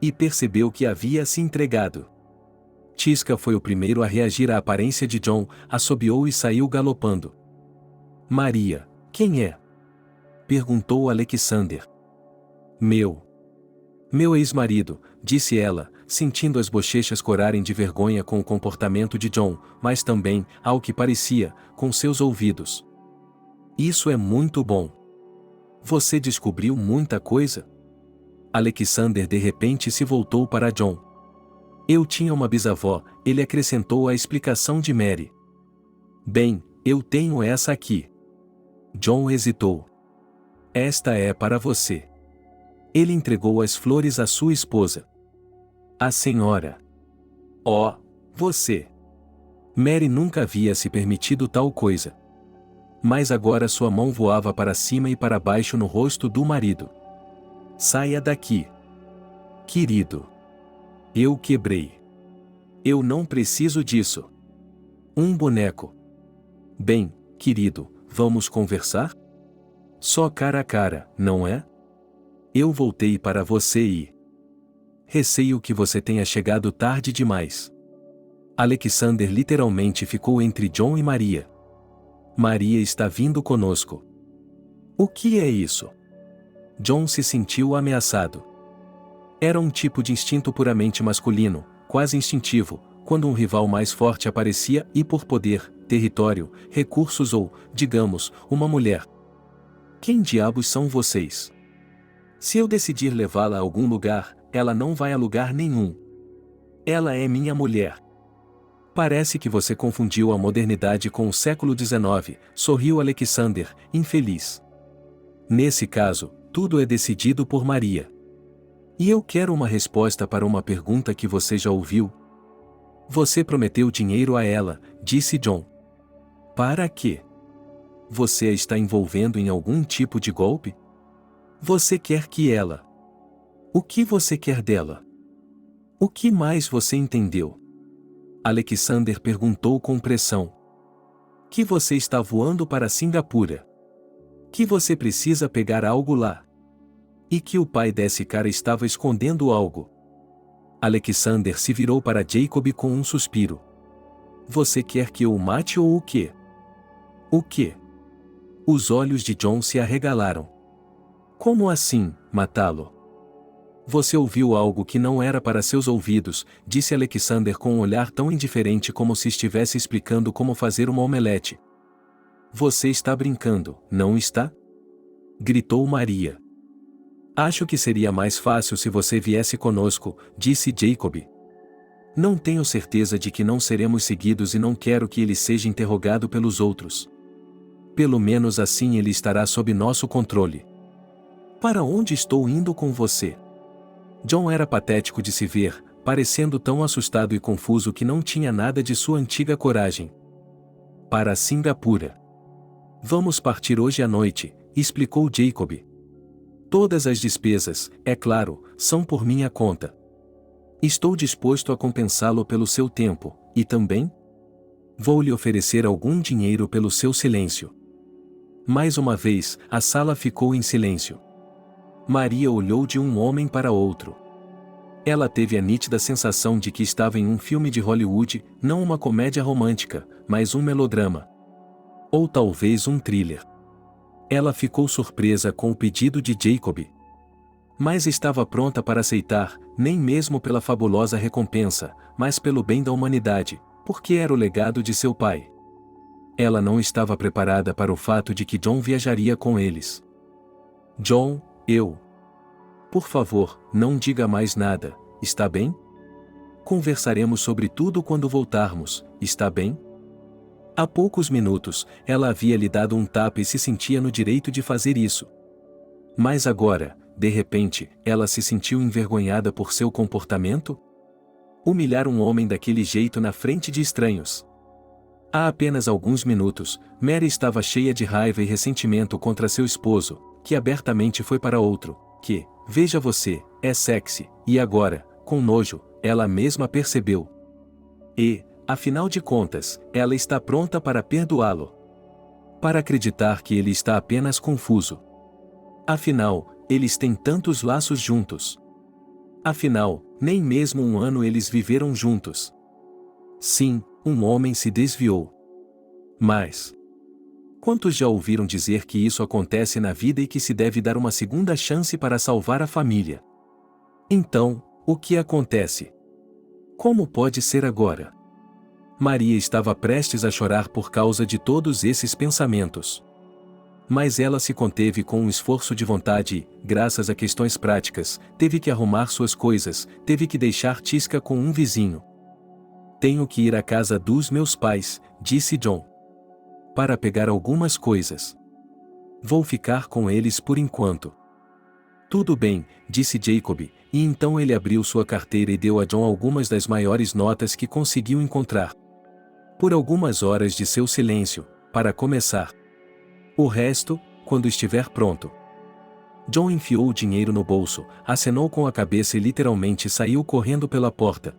E percebeu que havia se entregado. Tisca foi o primeiro a reagir à aparência de John, assobiou e saiu galopando. Maria, quem é? Perguntou Alexander. Meu ex-marido, disse ela, sentindo as bochechas corarem de vergonha com o comportamento de John, mas também, ao que parecia, com seus ouvidos. Isso é muito bom. Você descobriu muita coisa? Alexander de repente se voltou para John. Eu tinha uma bisavó, ele acrescentou a explicação de Mary. Bem, eu tenho essa aqui. John hesitou. Esta é para você. Ele entregou as flores à sua esposa. A senhora. Oh, você. Mary nunca havia se permitido tal coisa. Mas agora sua mão voava para cima e para baixo no rosto do marido. Saia daqui. Querido. Eu quebrei. Eu não preciso disso. Um boneco. Bem, querido, vamos conversar? Só cara a cara, não é? Eu voltei para você e... Receio que você tenha chegado tarde demais. Alexander literalmente ficou entre John e Maria. Maria está vindo conosco. O que é isso? John se sentiu ameaçado. Era um tipo de instinto puramente masculino, quase instintivo, quando um rival mais forte aparecia e por poder, território, recursos ou, digamos, uma mulher. Quem diabos são vocês? Se eu decidir levá-la a algum lugar, ela não vai a lugar nenhum. Ela é minha mulher. Parece que você confundiu a modernidade com o século XIX, sorriu Alexander, infeliz. Nesse caso, tudo é decidido por Maria. E eu quero uma resposta para uma pergunta que você já ouviu. Você prometeu dinheiro a ela, disse John. Para quê? Você a está envolvendo em algum tipo de golpe? Você quer que ela... O que você quer dela? O que mais você entendeu? Alexander perguntou com pressão. Que você está voando para Singapura. Que você precisa pegar algo lá. E que o pai desse cara estava escondendo algo. Alexander se virou para Jacob com um suspiro. Você quer que eu o mate ou o quê? O quê? Os olhos de John se arregalaram. Como assim, matá-lo? Você ouviu algo que não era para seus ouvidos, disse Alexander com um olhar tão indiferente como se estivesse explicando como fazer uma omelete. Você está brincando, não está? Gritou Maria. Acho que seria mais fácil se você viesse conosco, disse Jacob. Não tenho certeza de que não seremos seguidos e não quero que ele seja interrogado pelos outros. Pelo menos assim ele estará sob nosso controle. Para onde estou indo com você? John era patético de se ver, parecendo tão assustado e confuso que não tinha nada de sua antiga coragem. Para Singapura. Vamos partir hoje à noite, explicou Jacob. Todas as despesas, é claro, são por minha conta. Estou disposto a compensá-lo pelo seu tempo, e também? Vou lhe oferecer algum dinheiro pelo seu silêncio. Mais uma vez, a sala ficou em silêncio. Maria olhou de um homem para outro. Ela teve a nítida sensação de que estava em um filme de Hollywood, não uma comédia romântica, mas um melodrama. Ou talvez um thriller. Ela ficou surpresa com o pedido de Jacob. Mas estava pronta para aceitar, nem mesmo pela fabulosa recompensa, mas pelo bem da humanidade, porque era o legado de seu pai. Ela não estava preparada para o fato de que John viajaria com eles. John, Por favor, não diga mais nada, está bem? Conversaremos sobre tudo quando voltarmos, está bem? Há poucos minutos, ela havia lhe dado um tapa e se sentia no direito de fazer isso. Mas agora, de repente, ela se sentiu envergonhada por seu comportamento? Humilhar um homem daquele jeito na frente de estranhos. Há apenas alguns minutos, Mary estava cheia de raiva e ressentimento contra seu esposo, que abertamente foi para outro, que, veja você, é sexy, e agora, com nojo, ela mesma percebeu. E, afinal de contas, ela está pronta para perdoá-lo. Para acreditar que ele está apenas confuso. Afinal, eles têm tantos laços juntos. Afinal, nem mesmo um ano eles viveram juntos. Sim, um homem se desviou. Mas... quantos já ouviram dizer que isso acontece na vida e que se deve dar uma segunda chance para salvar a família? Então, o que acontece? Como pode ser agora? Maria estava prestes a chorar por causa de todos esses pensamentos. Mas ela se conteve com um esforço de vontade e, graças a questões práticas, teve que arrumar suas coisas, teve que deixar Tisca com um vizinho. Tenho que ir à casa dos meus pais, disse John. Para pegar algumas coisas. Vou ficar com eles por enquanto. Tudo bem, disse Jacob, e então ele abriu sua carteira e deu a John algumas das maiores notas que conseguiu encontrar. Por algumas horas de seu silêncio, para começar. O resto, quando estiver pronto. John enfiou o dinheiro no bolso, acenou com a cabeça e literalmente saiu correndo pela porta.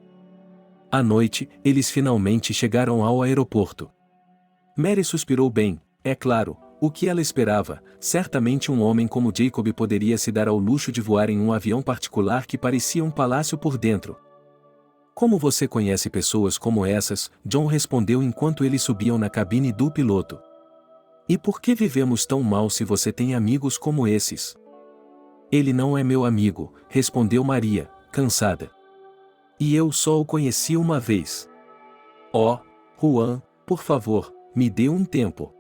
À noite, eles finalmente chegaram ao aeroporto. Mary suspirou bem, é claro, o que ela esperava. Certamente um homem como Jacob poderia se dar ao luxo de voar em um avião particular que parecia um palácio por dentro. Como você conhece pessoas como essas? John respondeu enquanto eles subiam na cabine do piloto. E por que vivemos tão mal se você tem amigos como esses? Ele não é meu amigo, respondeu Maria, cansada. E eu só o conheci uma vez. Oh, Juan, por favor, me dê um tempo.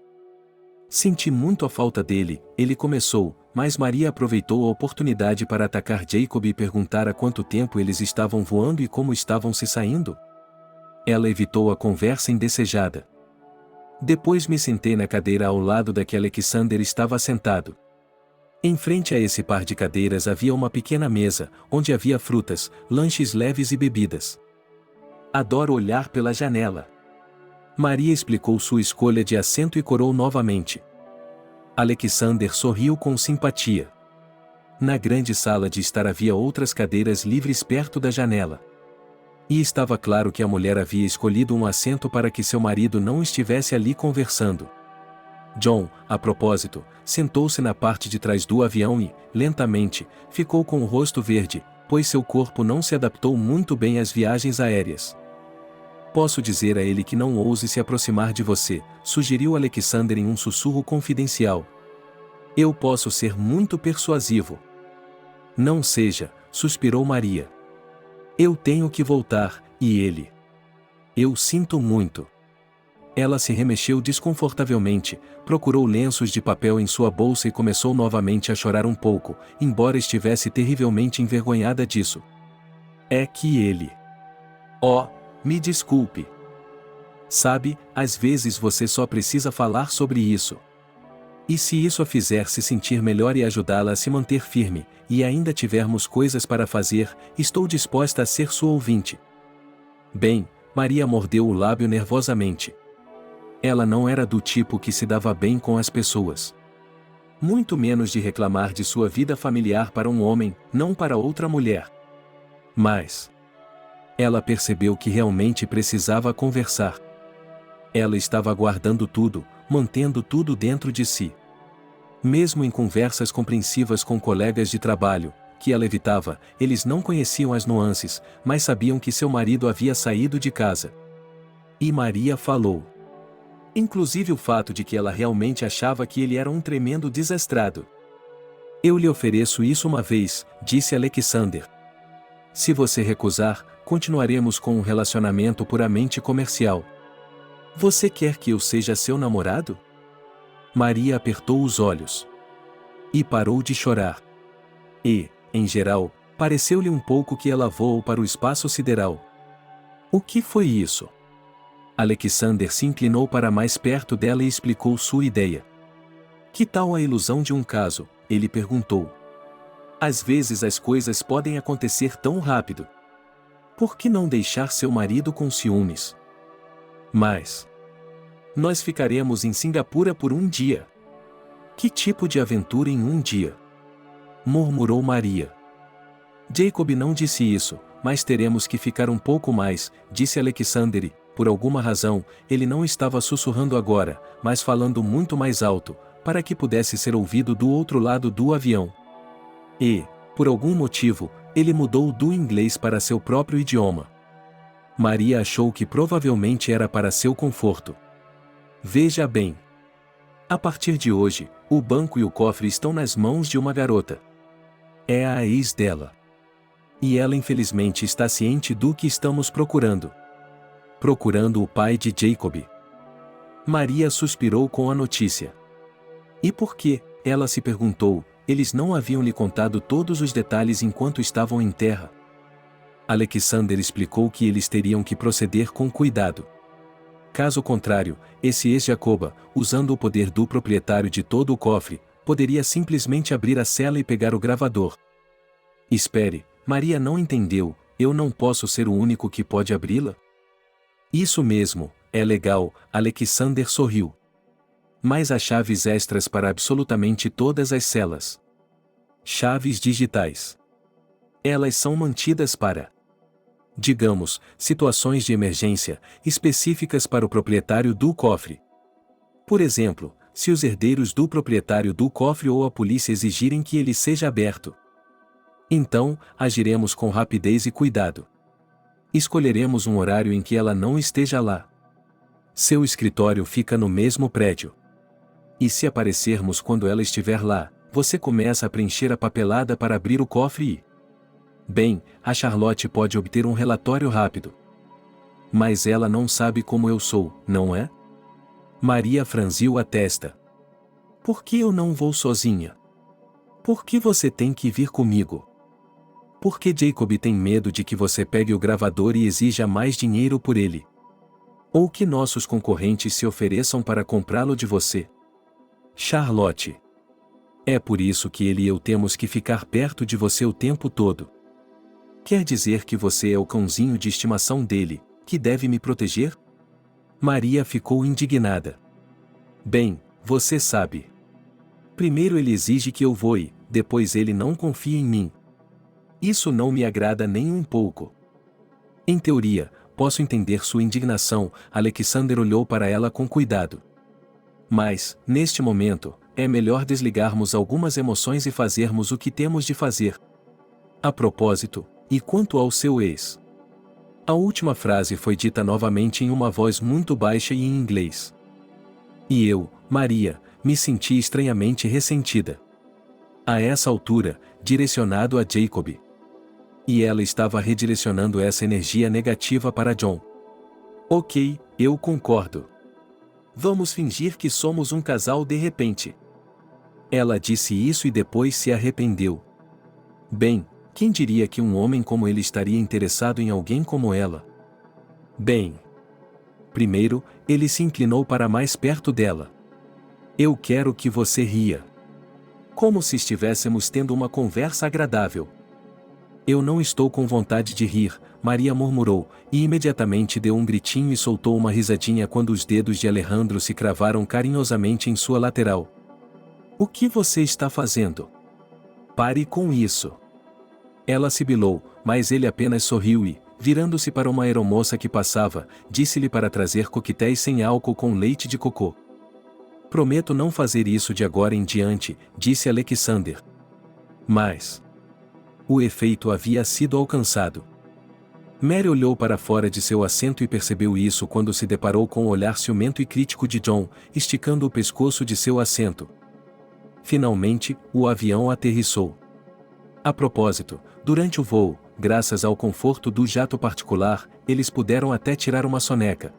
Senti muito a falta dele, ele começou, mas Maria aproveitou a oportunidade para atacar Jacob e perguntar há quanto tempo eles estavam voando e como estavam se saindo. Ela evitou a conversa indesejada. Depois me sentei na cadeira ao lado da que Alexander estava sentado. Em frente a esse par de cadeiras havia uma pequena mesa, onde havia frutas, lanches leves e bebidas. Adoro olhar pela janela. Maria explicou sua escolha de assento e corou novamente. Alexander sorriu com simpatia. Na grande sala de estar havia outras cadeiras livres perto da janela. E estava claro que a mulher havia escolhido um assento para que seu marido não estivesse ali conversando. John, a propósito, sentou-se na parte de trás do avião e, lentamente, ficou com o rosto verde, pois seu corpo não se adaptou muito bem às viagens aéreas. Posso dizer a ele que não ouse se aproximar de você, sugeriu Alexander em um sussurro confidencial. Eu posso ser muito persuasivo. Não seja, suspirou Maria. Eu tenho que voltar, e ele? Eu sinto muito. Ela se remexeu desconfortavelmente, procurou lenços de papel em sua bolsa e começou novamente a chorar um pouco, embora estivesse terrivelmente envergonhada disso. É que ele... Oh, me desculpe. Sabe, às vezes você só precisa falar sobre isso. E se isso a fizer se sentir melhor e ajudá-la a se manter firme, e ainda tivermos coisas para fazer, estou disposta a ser sua ouvinte. Bem, Maria mordeu o lábio nervosamente. Ela não era do tipo que se dava bem com as pessoas. Muito menos de reclamar de sua vida familiar para um homem, não para outra mulher. Mas... ela percebeu que realmente precisava conversar. Ela estava guardando tudo, mantendo tudo dentro de si. Mesmo em conversas compreensivas com colegas de trabalho, que ela evitava, eles não conheciam as nuances, mas sabiam que seu marido havia saído de casa. E Maria falou. Inclusive o fato de que ela realmente achava que ele era um tremendo desastrado. Eu lhe ofereço isso uma vez, disse Alexander. Se você recusar, continuaremos com um relacionamento puramente comercial. Você quer que eu seja seu namorado? Maria apertou os olhos. E parou de chorar. E, em geral, pareceu-lhe um pouco que ela voou para o espaço sideral. O que foi isso? Alexander se inclinou para mais perto dela e explicou sua ideia. Que tal a ilusão de um caso? Ele perguntou. Às vezes as coisas podem acontecer tão rápido. Por que não deixar seu marido com ciúmes? Mas... nós ficaremos em Singapura por um dia. Que tipo de aventura em um dia? Murmurou Maria. Jacob não disse isso, mas teremos que ficar um pouco mais, disse Alexander e, por alguma razão, ele não estava sussurrando agora, mas falando muito mais alto, para que pudesse ser ouvido do outro lado do avião. E, por algum motivo, ele mudou do inglês para seu próprio idioma. Maria achou que provavelmente era para seu conforto. Veja bem. A partir de hoje, o banco e o cofre estão nas mãos de uma garota. É a ex dela. E ela infelizmente está ciente do que estamos procurando. Procurando o pai de Jacob. Maria suspirou com a notícia. E por quê? Ela se perguntou, eles não haviam lhe contado todos os detalhes enquanto estavam em terra. Alexander explicou que eles teriam que proceder com cuidado. Caso contrário, esse ex-Jacoba, usando o poder do proprietário de todo o cofre, poderia simplesmente abrir a cela e pegar o gravador. Espere, Maria não entendeu, eu não posso ser o único que pode abri-la? Isso mesmo, é legal, Alexander sorriu. Mas há chaves extras para absolutamente todas as celas. Chaves digitais. Elas são mantidas para, digamos, situações de emergência, específicas para o proprietário do cofre. Por exemplo, se os herdeiros do proprietário do cofre ou a polícia exigirem que ele seja aberto. Então, agiremos com rapidez e cuidado. Escolheremos um horário em que ela não esteja lá. Seu escritório fica no mesmo prédio. E se aparecermos quando ela estiver lá, você começa a preencher a papelada para abrir o cofre e... Bem, a Charlotte pode obter um relatório rápido. Mas ela não sabe como eu sou, não é? Maria franziu a testa. Por que eu não vou sozinha? Por que você tem que vir comigo? Por que Jacob tem medo de que você pegue o gravador e exija mais dinheiro por ele? Ou que nossos concorrentes se ofereçam para comprá-lo de você? Charlotte. É por isso que ele e eu temos que ficar perto de você o tempo todo. Quer dizer que você é o cãozinho de estimação dele, que deve me proteger? Maria ficou indignada. Bem, você sabe. Primeiro ele exige que eu voe, depois ele não confia em mim. Isso não me agrada nem um pouco. Em teoria, posso entender sua indignação, Alexander olhou para ela com cuidado. Mas, neste momento, é melhor desligarmos algumas emoções e fazermos o que temos de fazer. A propósito, e quanto ao seu ex? A última frase foi dita novamente em uma voz muito baixa e em inglês. E eu, Maria, me senti estranhamente ressentida. A essa altura, direcionado a Jacob. E ela estava redirecionando essa energia negativa para John. Ok, eu concordo. Vamos fingir que somos um casal de repente. Ela disse isso e depois se arrependeu. Bem, quem diria que um homem como ele estaria interessado em alguém como ela? Bem. Primeiro, ele se inclinou para mais perto dela. Eu quero que você ria. Como se estivéssemos tendo uma conversa agradável. Eu não estou com vontade de rir, Maria murmurou, e imediatamente deu um gritinho e soltou uma risadinha quando os dedos de Alejandro se cravaram carinhosamente em sua lateral. O que você está fazendo? Pare com isso. Ela sibilou, mas ele apenas sorriu e, virando-se para uma aeromoça que passava, disse-lhe para trazer coquetéis sem álcool com leite de cocô. Prometo não fazer isso de agora em diante, disse Alexander. Mas... o efeito havia sido alcançado. Mary olhou para fora de seu assento e percebeu isso quando se deparou com o olhar ciumento e crítico de John, esticando o pescoço de seu assento. Finalmente, o avião aterrissou. A propósito, durante o voo, graças ao conforto do jato particular, eles puderam até tirar uma soneca.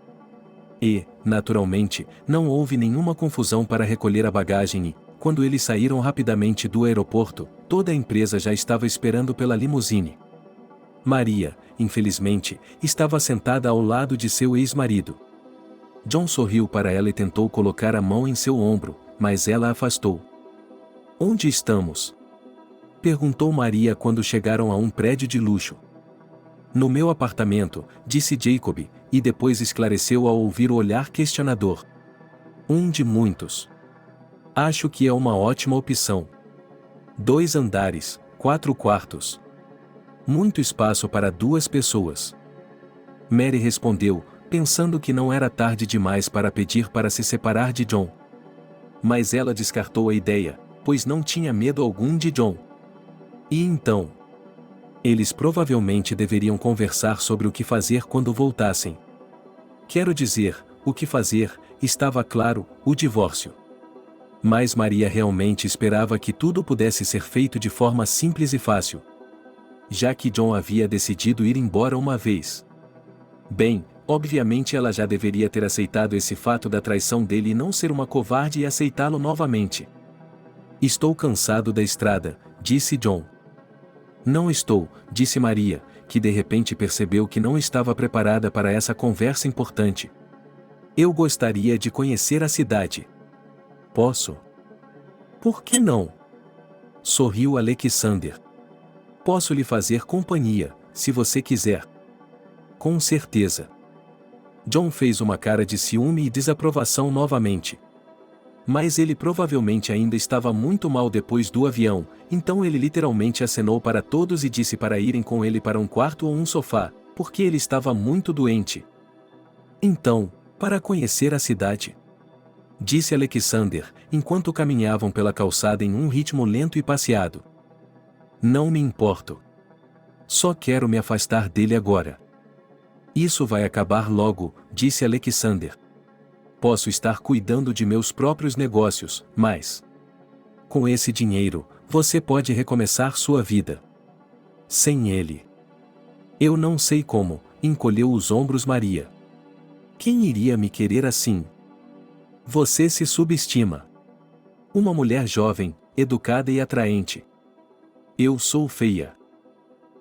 E, naturalmente, não houve nenhuma confusão para recolher a bagagem e, quando eles saíram rapidamente do aeroporto, toda a empresa já estava esperando pela limusine. Maria, infelizmente, estava sentada ao lado de seu ex-marido. John sorriu para ela e tentou colocar a mão em seu ombro, mas ela afastou. Onde estamos? Perguntou Maria quando chegaram a um prédio de luxo. No meu apartamento, disse Jacob, e depois esclareceu ao ouvir o olhar questionador. Um de muitos. Acho que é uma ótima opção. 2 andares, 4 quartos. Muito espaço para 2 pessoas. Mary respondeu, pensando que não era tarde demais para pedir para se separar de John. Mas ela descartou a ideia, pois não tinha medo algum de John. E então? Eles provavelmente deveriam conversar sobre o que fazer quando voltassem. Quero dizer, o que fazer, estava claro, o divórcio. Mas Maria realmente esperava que tudo pudesse ser feito de forma simples e fácil. Já que John havia decidido ir embora uma vez. Bem, Obviamente ela já deveria ter aceitado esse fato da traição dele e não ser uma covarde e aceitá-lo novamente. Estou cansado da estrada, disse John. Não estou, disse Maria, que de repente percebeu que não estava preparada para essa conversa importante. Eu gostaria de conhecer a cidade. Posso? Por que não? Sorriu Alexander. Posso lhe fazer companhia, se você quiser. Com certeza. John fez uma cara de ciúme e desaprovação novamente. Mas ele provavelmente ainda estava muito mal depois do avião, então ele literalmente acenou para todos e disse para irem com ele para um quarto ou um sofá, porque ele estava muito doente. Então, para conhecer a cidade, disse Alexander, enquanto caminhavam pela calçada em um ritmo lento e passeado. Não me importo. Só quero me afastar dele agora. Isso vai acabar logo, disse Alexander. Posso estar cuidando de meus próprios negócios, mas com esse dinheiro, você pode recomeçar sua vida. Sem ele. Eu não sei como, encolheu os ombros Maria. Quem iria me querer assim? Você se subestima. Uma mulher jovem, educada e atraente. Eu sou feia.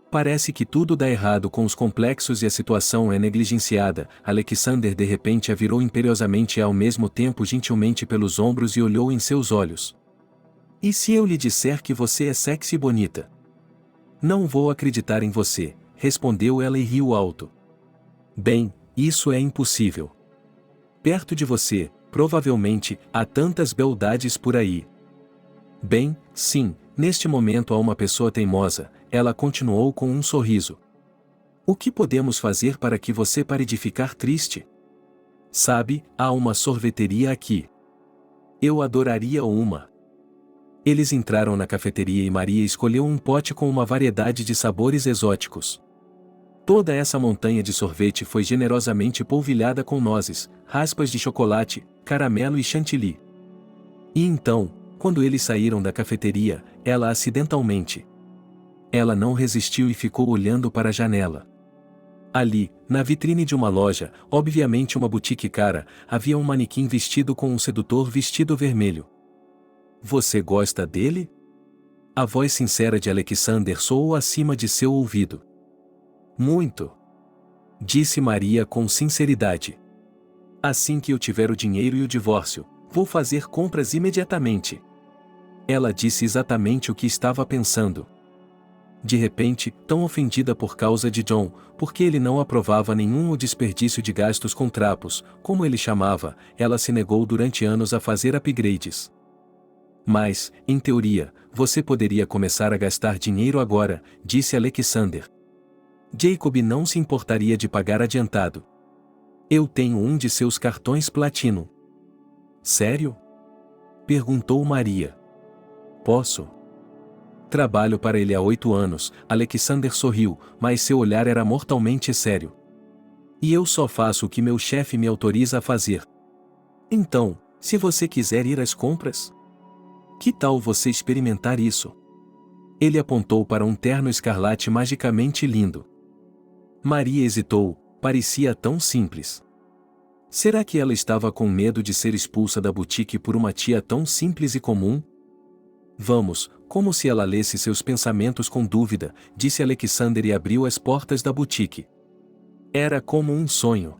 Parece que tudo dá errado com os complexos e a situação é negligenciada. Alexander de repente a virou imperiosamente e ao mesmo tempo gentilmente pelos ombros e olhou em seus olhos. E se eu lhe disser que você é sexy e bonita? Não vou acreditar em você, respondeu ela e riu alto. Bem, isso é impossível. Perto de você, provavelmente, há tantas beldades por aí. Bem, sim, neste momento há uma pessoa teimosa, ela continuou com um sorriso. O que podemos fazer para que você pare de ficar triste? Sabe, há uma sorveteria aqui. Eu adoraria uma. Eles entraram na cafeteria e Maria escolheu um pote com uma variedade de sabores exóticos. Toda essa montanha de sorvete foi generosamente polvilhada com nozes, raspas de chocolate, caramelo e chantilly. E então, quando eles saíram da cafeteria, ela acidentalmente. Ela não resistiu e ficou olhando para a janela. Ali, na vitrine de uma loja, obviamente uma boutique cara, havia um manequim vestido com um sedutor vestido vermelho. Você gosta dele? A voz sincera de Alexander soou acima de seu ouvido. Muito. Disse Maria com sinceridade. Assim que eu tiver o dinheiro e o divórcio, vou fazer compras imediatamente. Ela disse exatamente o que estava pensando. De repente, tão ofendida por causa de John, porque ele não aprovava nenhum o desperdício de gastos com trapos, como ele chamava, ela se negou durante anos a fazer upgrades. Mas, em teoria, você poderia começar a gastar dinheiro agora, disse Alexander. Jacob não se importaria de pagar adiantado. Eu tenho um de seus cartões Platinum. Sério? Perguntou Maria. Posso? Trabalho para ele há 8 anos, Alexander sorriu, mas seu olhar era mortalmente sério. E eu só faço o que meu chefe me autoriza a fazer. Então, se você quiser ir às compras, que tal você experimentar isso? Ele apontou para um terno escarlate magicamente lindo. Maria hesitou, parecia tão simples. Será que ela estava com medo de ser expulsa da boutique por uma tia tão simples e comum? Vamos, como se ela lesse seus pensamentos com dúvida, disse Alexander e abriu as portas da boutique. Era como um sonho.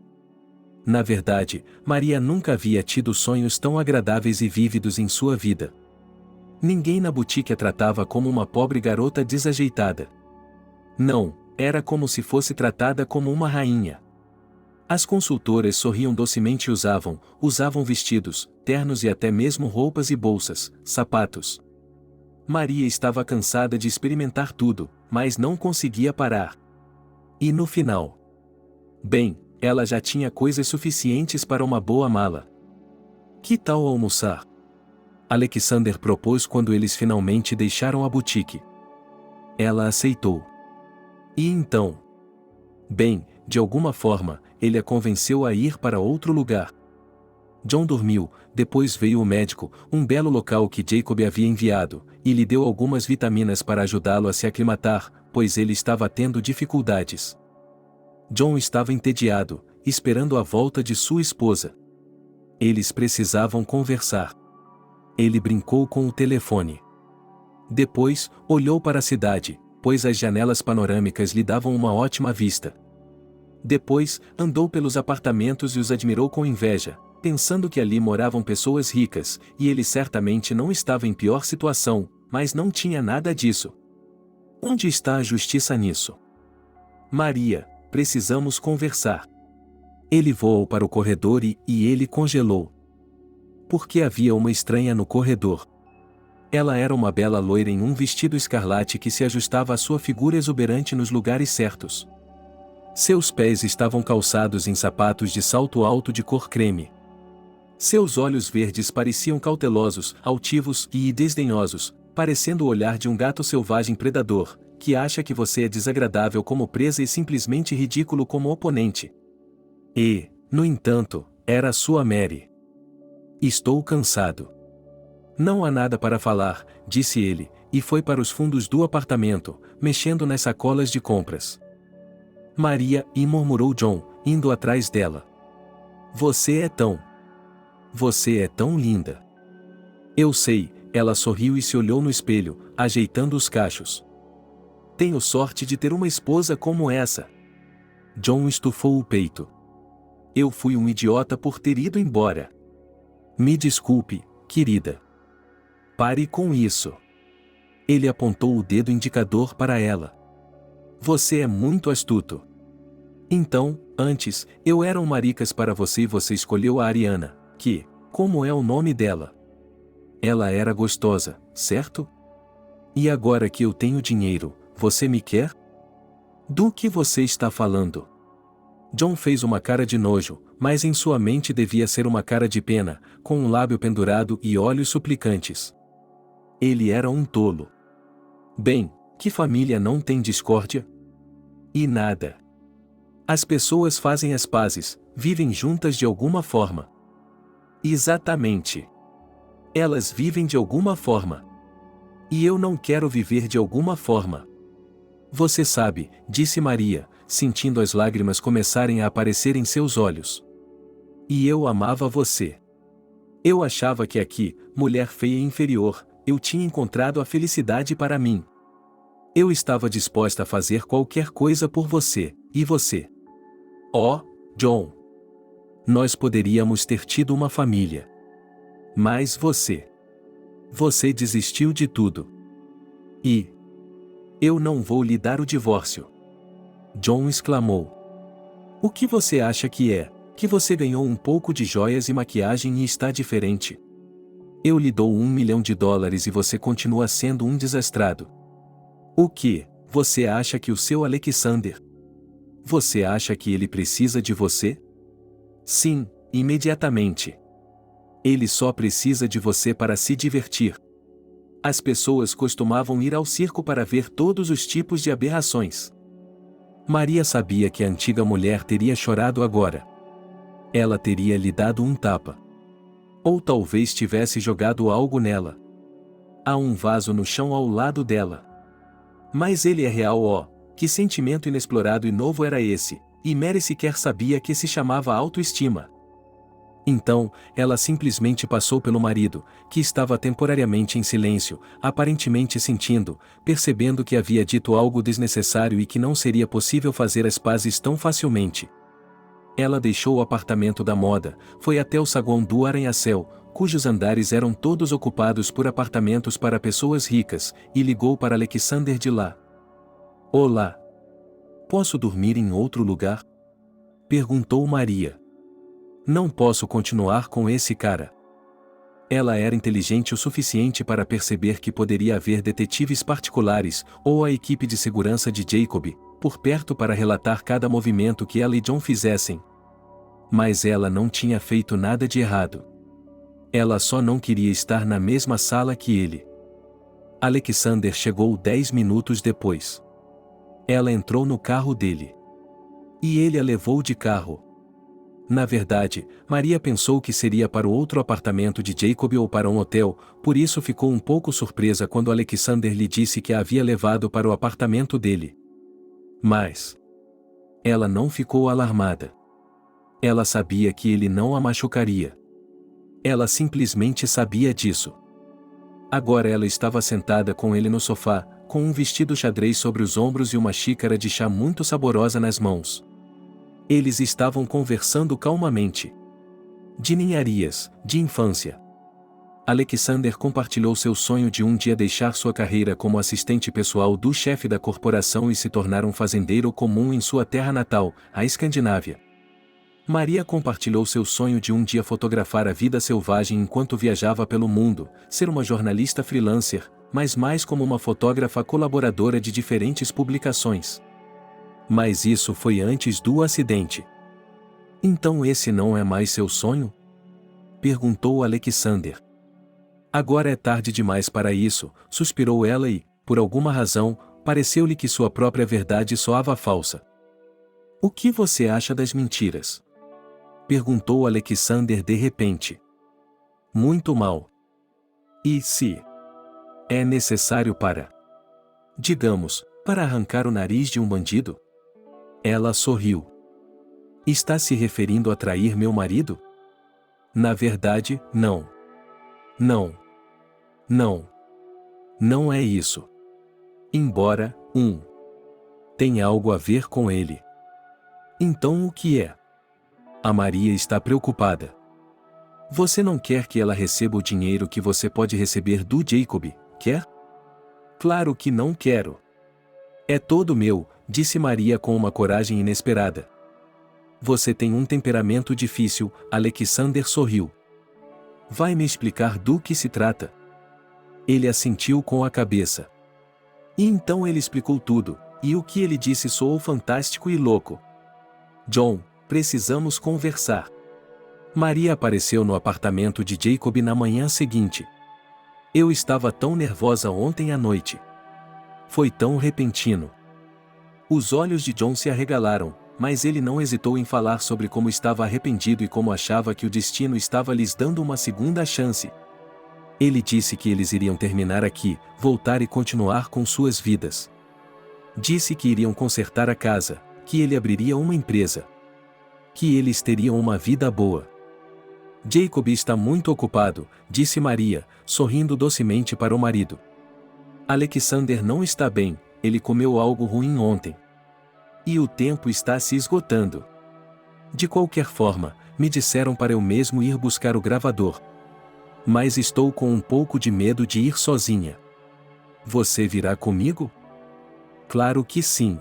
Na verdade, Maria nunca havia tido sonhos tão agradáveis e vívidos em sua vida. Ninguém na boutique a tratava como uma pobre garota desajeitada. Não, era como se fosse tratada como uma rainha. As consultoras sorriam docemente e usavam vestidos, ternos e até mesmo roupas e bolsas, sapatos. Maria estava cansada de experimentar tudo, mas não conseguia parar. E no final? Bem, ela já tinha coisas suficientes para uma boa mala. Que tal almoçar? Alexander propôs quando eles finalmente deixaram a boutique. Ela aceitou. E então? Bem, de alguma forma, ele a convenceu a ir para outro lugar. John dormiu, depois veio o médico, um belo local que Jacob havia enviado, e lhe deu algumas vitaminas para ajudá-lo a se aclimatar, pois ele estava tendo dificuldades. John estava entediado, esperando a volta de sua esposa. Eles precisavam conversar. Ele brincou com o telefone. Depois, olhou para a cidade, pois as janelas panorâmicas lhe davam uma ótima vista. Depois, andou pelos apartamentos e os admirou com inveja, pensando que ali moravam pessoas ricas, e ele certamente não estava em pior situação, mas não tinha nada disso. Onde está a justiça nisso? Maria, precisamos conversar. Ele voou para o corredor e ele congelou. Porque havia uma estranha no corredor. Ela era uma bela loira em um vestido escarlate que se ajustava à sua figura exuberante nos lugares certos. Seus pés estavam calçados em sapatos de salto alto de cor creme. Seus olhos verdes pareciam cautelosos, altivos e desdenhosos, parecendo o olhar de um gato selvagem predador, que acha que você é desagradável como presa e simplesmente ridículo como oponente. E, no entanto, era sua Mary. Estou cansado. Não há nada para falar, disse ele, e foi para os fundos do apartamento, mexendo nas sacolas de compras. Maria, murmurou John, indo atrás dela. Você é tão linda. Eu sei, ela sorriu e se olhou no espelho, ajeitando os cachos. Tenho sorte de ter uma esposa como essa. John estufou o peito. Eu fui um idiota por ter ido embora. Me desculpe, querida. Pare com isso. Ele apontou o dedo indicador para ela. Você é muito astuto. Então, antes, eu era um maricas para você e você escolheu a Ariana, que, como é o nome dela? Ela era gostosa, certo? E agora que eu tenho dinheiro, você me quer? Do que você está falando? John fez uma cara de nojo, mas em sua mente devia ser uma cara de pena, com um lábio pendurado e olhos suplicantes. Ele era um tolo. Bem, que família não tem discórdia? E nada. As pessoas fazem as pazes, vivem juntas de alguma forma. Exatamente. Elas vivem de alguma forma. E eu não quero viver de alguma forma. Você sabe, disse Maria, sentindo as lágrimas começarem a aparecer em seus olhos. E eu amava você. Eu achava que aqui, mulher feia e inferior, eu tinha encontrado a felicidade para mim. Eu estava disposta a fazer qualquer coisa por você, e você? Oh, John! Nós poderíamos ter tido uma família. Mas você desistiu de tudo. E eu não vou lhe dar o divórcio. John exclamou. O que você acha que é? Que você ganhou um pouco de joias e maquiagem e está diferente. Eu lhe dou $1 milhão e você continua sendo um desastrado. O que? Você acha que o seu Alexander? Você acha que ele precisa de você? Sim, imediatamente. Ele só precisa de você para se divertir. As pessoas costumavam ir ao circo para ver todos os tipos de aberrações. Maria sabia que a antiga mulher teria chorado agora. Ela teria lhe dado um tapa. Ou talvez tivesse jogado algo nela. Há um vaso no chão ao lado dela. Mas ele é real, ó. Que sentimento inexplorado e novo era esse, e Mary sequer sabia que se chamava autoestima. Então, ela simplesmente passou pelo marido, que estava temporariamente em silêncio, aparentemente sentindo, percebendo que havia dito algo desnecessário e que não seria possível fazer as pazes tão facilmente. Ela deixou o apartamento da moda, foi até o saguão do arranha-céu, cujos andares eram todos ocupados por apartamentos para pessoas ricas, e ligou para Alexander de lá. Olá. Posso dormir em outro lugar? Perguntou Maria. Não posso continuar com esse cara. Ela era inteligente o suficiente para perceber que poderia haver detetives particulares, ou a equipe de segurança de Jacob, por perto para relatar cada movimento que ela e John fizessem. Mas ela não tinha feito nada de errado. Ela só não queria estar na mesma sala que ele. Alexander chegou 10 minutos depois. Ela entrou no carro dele. E ele a levou de carro. Na verdade, Maria pensou que seria para o outro apartamento de Jacob ou para um hotel, por isso ficou um pouco surpresa quando Alexander lhe disse que a havia levado para o apartamento dele. Mas ela não ficou alarmada. Ela sabia que ele não a machucaria. Ela simplesmente sabia disso. Agora ela estava sentada com ele no sofá, com um vestido xadrez sobre os ombros e uma xícara de chá muito saborosa nas mãos. Eles estavam conversando calmamente. De ninharias, de infância. Alexander compartilhou seu sonho de um dia deixar sua carreira como assistente pessoal do chefe da corporação e se tornar um fazendeiro comum em sua terra natal, a Escandinávia. Maria compartilhou seu sonho de um dia fotografar a vida selvagem enquanto viajava pelo mundo, ser uma jornalista freelancer, mas mais como uma fotógrafa colaboradora de diferentes publicações. Mas isso foi antes do acidente. Então esse não é mais seu sonho? Perguntou Alexander. Agora é tarde demais para isso, suspirou ela e, por alguma razão, pareceu-lhe que sua própria verdade soava falsa. O que você acha das mentiras? Perguntou Alexander de repente. Muito mal. E se é necessário para, digamos, para arrancar o nariz de um bandido? Ela sorriu. Está se referindo a trair meu marido? Na verdade, não. Não. Não. Não é isso. Embora, tem algo a ver com ele. Então o que é? A Maria está preocupada. Você não quer que ela receba o dinheiro que você pode receber do Jacob, quer? Claro que não quero. É todo meu, disse Maria com uma coragem inesperada. Você tem um temperamento difícil, Alexander sorriu. Vai me explicar do que se trata? Ele assentiu com a cabeça. E então ele explicou tudo, e o que ele disse soou fantástico e louco. John, precisamos conversar. Maria apareceu no apartamento de Jacob na manhã seguinte. Eu estava tão nervosa ontem à noite. Foi tão repentino. Os olhos de John se arregalaram, mas ele não hesitou em falar sobre como estava arrependido e como achava que o destino estava lhes dando uma segunda chance. Ele disse que eles iriam terminar aqui, voltar e continuar com suas vidas. Disse que iriam consertar a casa, que ele abriria uma empresa. Que eles teriam uma vida boa. Jacob está muito ocupado, disse Maria, sorrindo docemente para o marido. Alexander não está bem, ele comeu algo ruim ontem. E o tempo está se esgotando. De qualquer forma, me disseram para eu mesmo ir buscar o gravador. Mas estou com um pouco de medo de ir sozinha. Você virá comigo? Claro que sim.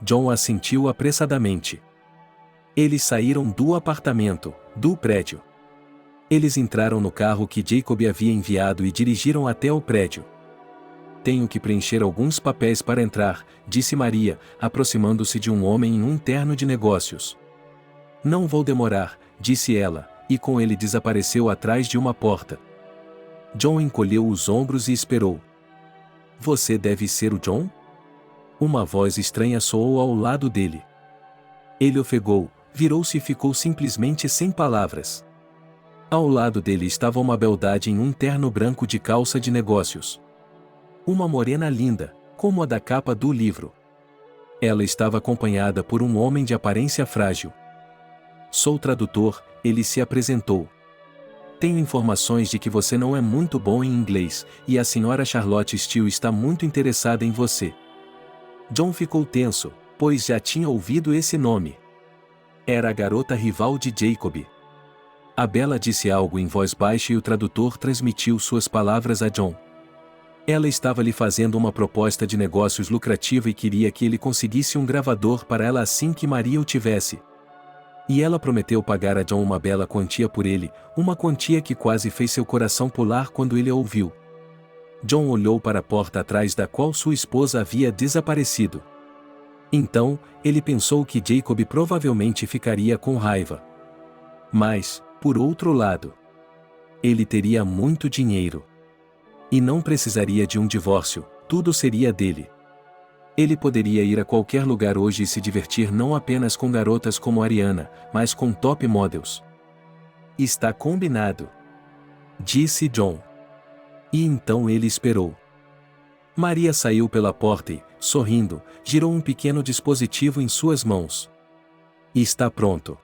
John assentiu apressadamente. Eles saíram do apartamento, do prédio. Eles entraram no carro que Jacob havia enviado e dirigiram até o prédio. Tenho que preencher alguns papéis para entrar, disse Maria, aproximando-se de um homem em um terno de negócios. Não vou demorar, disse ela, e com ele desapareceu atrás de uma porta. John encolheu os ombros e esperou. Você deve ser o John? Uma voz estranha soou ao lado dele. Ele ofegou, virou-se e ficou simplesmente sem palavras. Ao lado dele estava uma beldade em um terno branco de calça de negócios. Uma morena linda, como a da capa do livro. Ela estava acompanhada por um homem de aparência frágil. Sou tradutor, ele se apresentou. Tenho informações de que você não é muito bom em inglês, e a senhora Charlotte Steele está muito interessada em você. John ficou tenso, pois já tinha ouvido esse nome. Era a garota rival de Jacob. A bela disse algo em voz baixa e o tradutor transmitiu suas palavras a John. Ela estava lhe fazendo uma proposta de negócios lucrativa e queria que ele conseguisse um gravador para ela assim que Maria o tivesse. E ela prometeu pagar a John uma bela quantia por ele, uma quantia que quase fez seu coração pular quando ele a ouviu. John olhou para a porta atrás da qual sua esposa havia desaparecido. Então, ele pensou que Jacob provavelmente ficaria com raiva. Mas, por outro lado, ele teria muito dinheiro. E não precisaria de um divórcio, tudo seria dele. Ele poderia ir a qualquer lugar hoje e se divertir não apenas com garotas como Ariana, mas com top models. Está combinado, disse John. E então ele esperou. Maria saiu pela porta e, sorrindo, girou um pequeno dispositivo em suas mãos. Está pronto.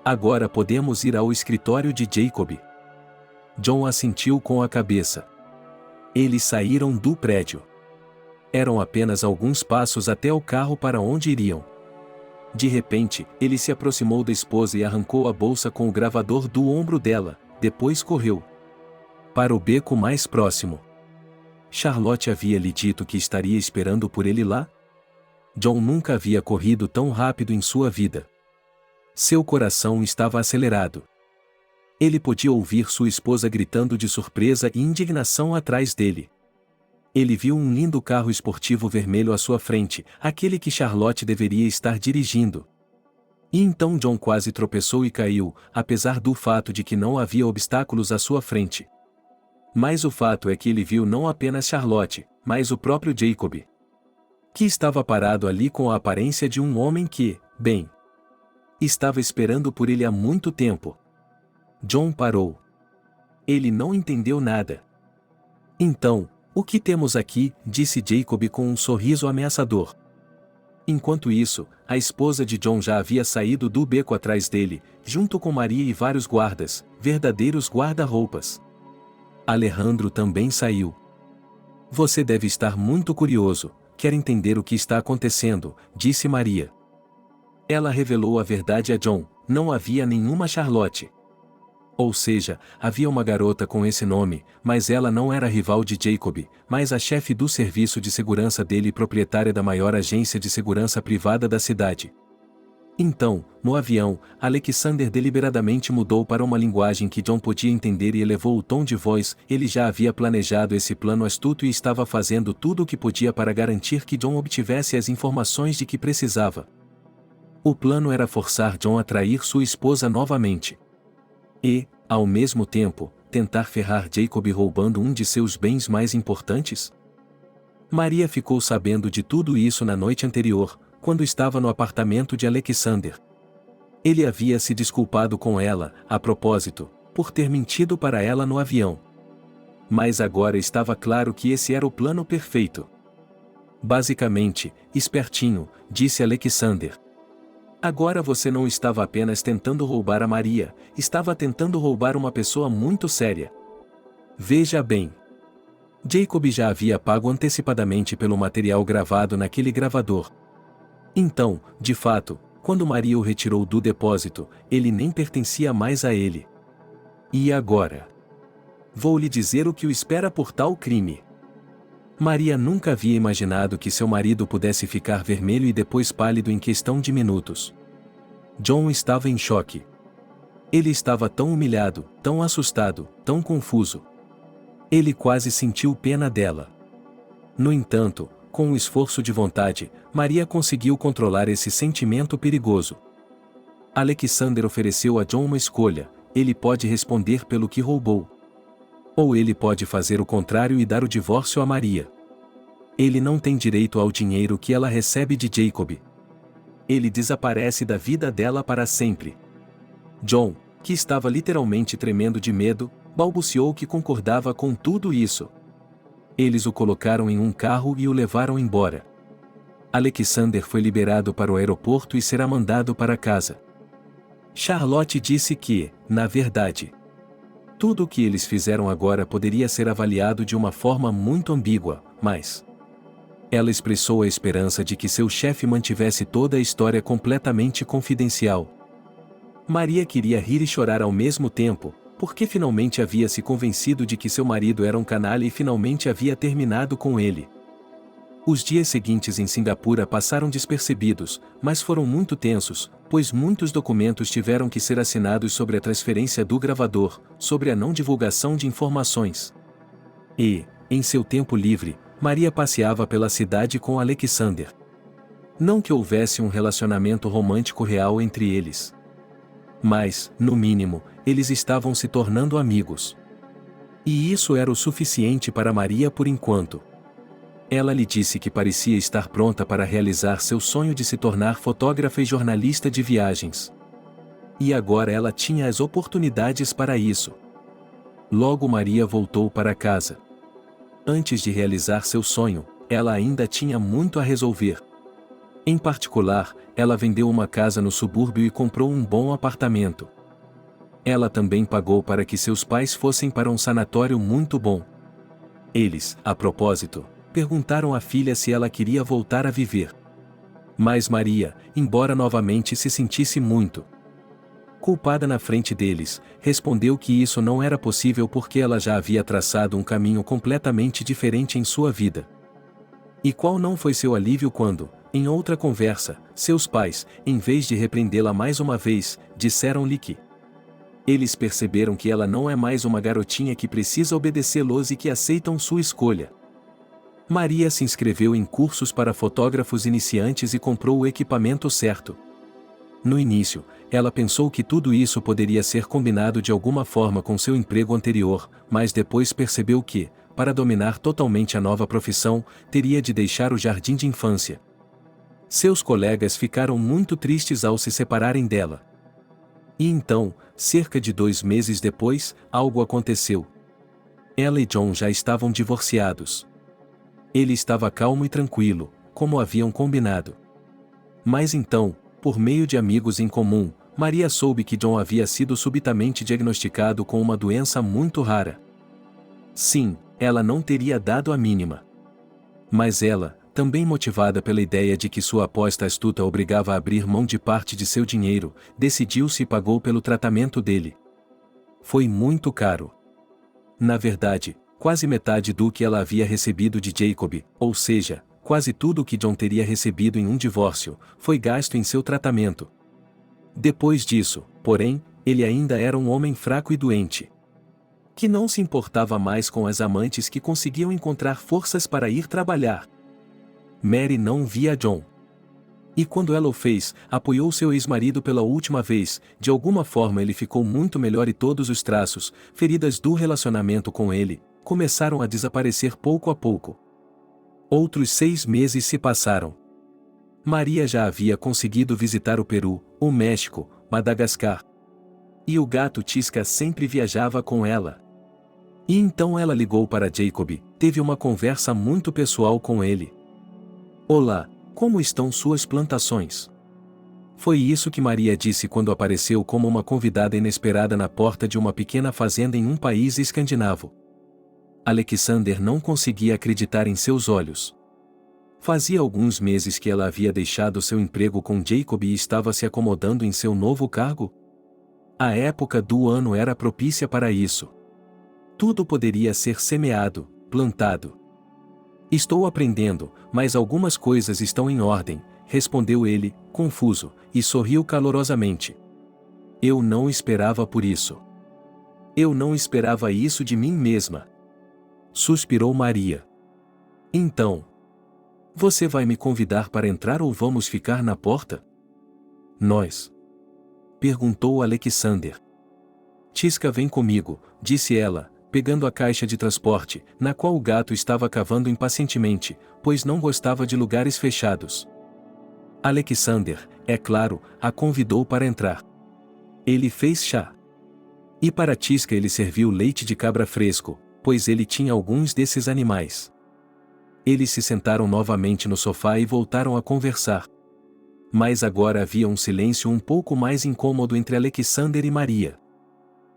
Agora podemos ir ao escritório de Jacob. John assentiu com a cabeça. Eles saíram do prédio. Eram apenas alguns passos até o carro para onde iriam. De repente, ele se aproximou da esposa e arrancou a bolsa com o gravador do ombro dela, depois correu para o beco mais próximo. Charlotte havia lhe dito que estaria esperando por ele lá? John nunca havia corrido tão rápido em sua vida. Seu coração estava acelerado. Ele podia ouvir sua esposa gritando de surpresa e indignação atrás dele. Ele viu um lindo carro esportivo vermelho à sua frente, aquele que Charlotte deveria estar dirigindo. E então John quase tropeçou e caiu, apesar do fato de que não havia obstáculos à sua frente. Mas o fato é que ele viu não apenas Charlotte, mas o próprio Jacob, que estava parado ali com a aparência de um homem que, bem, estava esperando por ele há muito tempo. John parou. Ele não entendeu nada. Então, o que temos aqui? Disse Jacob com um sorriso ameaçador. Enquanto isso, a esposa de John já havia saído do beco atrás dele, junto com Maria e vários guardas, verdadeiros guarda-roupas. Alejandro também saiu. Você deve estar muito curioso, quer entender o que está acontecendo, disse Maria. Ela revelou a verdade a John, não havia nenhuma Charlotte. Ou seja, havia uma garota com esse nome, mas ela não era rival de Jacob, mas a chefe do serviço de segurança dele e proprietária da maior agência de segurança privada da cidade. Então, no avião, Alexander deliberadamente mudou para uma linguagem que John podia entender e elevou o tom de voz. Ele já havia planejado esse plano astuto e estava fazendo tudo o que podia para garantir que John obtivesse as informações de que precisava. O plano era forçar John a trair sua esposa novamente. E, ao mesmo tempo, tentar ferrar Jacob roubando um de seus bens mais importantes? Maria ficou sabendo de tudo isso na noite anterior, quando estava no apartamento de Alexander. Ele havia se desculpado com ela, a propósito, por ter mentido para ela no avião. Mas agora estava claro que esse era o plano perfeito. Basicamente, espertinho, disse Alexander. Agora você não estava apenas tentando roubar a Maria, estava tentando roubar uma pessoa muito séria. Veja bem. Jacob já havia pago antecipadamente pelo material gravado naquele gravador. Então, de fato, quando Maria o retirou do depósito, ele nem pertencia mais a ele. E agora? Vou lhe dizer o que o espera por tal crime. Maria nunca havia imaginado que seu marido pudesse ficar vermelho e depois pálido em questão de minutos. John estava em choque. Ele estava tão humilhado, tão assustado, tão confuso. Ele quase sentiu pena dela. No entanto, com um esforço de vontade, Maria conseguiu controlar esse sentimento perigoso. Alexander ofereceu a John uma escolha: ele pode responder pelo que roubou. Ou ele pode fazer o contrário e dar o divórcio a Maria. Ele não tem direito ao dinheiro que ela recebe de Jacob. Ele desaparece da vida dela para sempre. John, que estava literalmente tremendo de medo, balbuciou que concordava com tudo isso. Eles o colocaram em um carro e o levaram embora. Alexander foi liberado para o aeroporto e será mandado para casa. Charlotte disse que, na verdade, tudo o que eles fizeram agora poderia ser avaliado de uma forma muito ambígua, mas ela expressou a esperança de que seu chefe mantivesse toda a história completamente confidencial. Maria queria rir e chorar ao mesmo tempo, porque finalmente havia se convencido de que seu marido era um canalha e finalmente havia terminado com ele. Os dias seguintes em Singapura passaram despercebidos, mas foram muito tensos, pois muitos documentos tiveram que ser assinados sobre a transferência do gravador, sobre a não divulgação de informações. E, em seu tempo livre, Maria passeava pela cidade com Alexander. Não que houvesse um relacionamento romântico real entre eles. Mas, no mínimo, eles estavam se tornando amigos. E isso era o suficiente para Maria por enquanto. Ela lhe disse que parecia estar pronta para realizar seu sonho de se tornar fotógrafa e jornalista de viagens. E agora ela tinha as oportunidades para isso. Logo Maria voltou para casa. Antes de realizar seu sonho, ela ainda tinha muito a resolver. Em particular, ela vendeu uma casa no subúrbio e comprou um bom apartamento. Ela também pagou para que seus pais fossem para um sanatório muito bom. Eles, a propósito, perguntaram à filha se ela queria voltar a viver. Mas Maria, embora novamente se sentisse muito culpada na frente deles, respondeu que isso não era possível porque ela já havia traçado um caminho completamente diferente em sua vida. E qual não foi seu alívio quando, em outra conversa, seus pais, em vez de repreendê-la mais uma vez, disseram-lhe que eles perceberam que ela não é mais uma garotinha que precisa obedecê-los e que aceitam sua escolha. Maria se inscreveu em cursos para fotógrafos iniciantes e comprou o equipamento certo. No início, ela pensou que tudo isso poderia ser combinado de alguma forma com seu emprego anterior, mas depois percebeu que, para dominar totalmente a nova profissão, teria de deixar o jardim de infância. Seus colegas ficaram muito tristes ao se separarem dela. E então, cerca de 2 meses depois, algo aconteceu. Ela e John já estavam divorciados. Ele estava calmo e tranquilo, como haviam combinado. Mas então, por meio de amigos em comum, Maria soube que John havia sido subitamente diagnosticado com uma doença muito rara. Sim, ela não teria dado a mínima. Mas ela, também motivada pela ideia de que sua aposta astuta obrigava a abrir mão de parte de seu dinheiro, decidiu-se e pagou pelo tratamento dele. Foi muito caro. Na verdade, quase metade do que ela havia recebido de Jacob, ou seja, quase tudo o que John teria recebido em um divórcio, foi gasto em seu tratamento. Depois disso, porém, ele ainda era um homem fraco e doente, que não se importava mais com as amantes que conseguiam encontrar forças para ir trabalhar. Mary não via John. E quando ela o fez, apoiou seu ex-marido pela última vez, de alguma forma ele ficou muito melhor e todos os traços, feridas do relacionamento com ele, começaram a desaparecer pouco a pouco. Outros 6 meses se passaram. Maria já havia conseguido visitar o Peru, o México, Madagascar. E o gato Tisca sempre viajava com ela. E então ela ligou para Jacob, teve uma conversa muito pessoal com ele. Olá, como estão suas plantações? Foi isso que Maria disse quando apareceu como uma convidada inesperada na porta de uma pequena fazenda em um país escandinavo. Alexander não conseguia acreditar em seus olhos. Fazia alguns meses que ela havia deixado seu emprego com Jacob e estava se acomodando em seu novo cargo? A época do ano era propícia para isso. Tudo poderia ser semeado, plantado. Estou aprendendo, mas algumas coisas estão em ordem, respondeu ele, confuso, e sorriu calorosamente. Eu não esperava por isso. Eu não esperava isso de mim mesma. Suspirou Maria. Então, você vai me convidar para entrar ou vamos ficar na porta? Nós? Perguntou Alexander. Tisca vem comigo, disse ela, pegando a caixa de transporte, na qual o gato estava cavando impacientemente, pois não gostava de lugares fechados. Alexander, é claro, a convidou para entrar. Ele fez chá. E para Tisca ele serviu leite de cabra fresco, pois ele tinha alguns desses animais. Eles se sentaram novamente no sofá e voltaram a conversar. Mas agora havia um silêncio um pouco mais incômodo entre Alexander e Maria.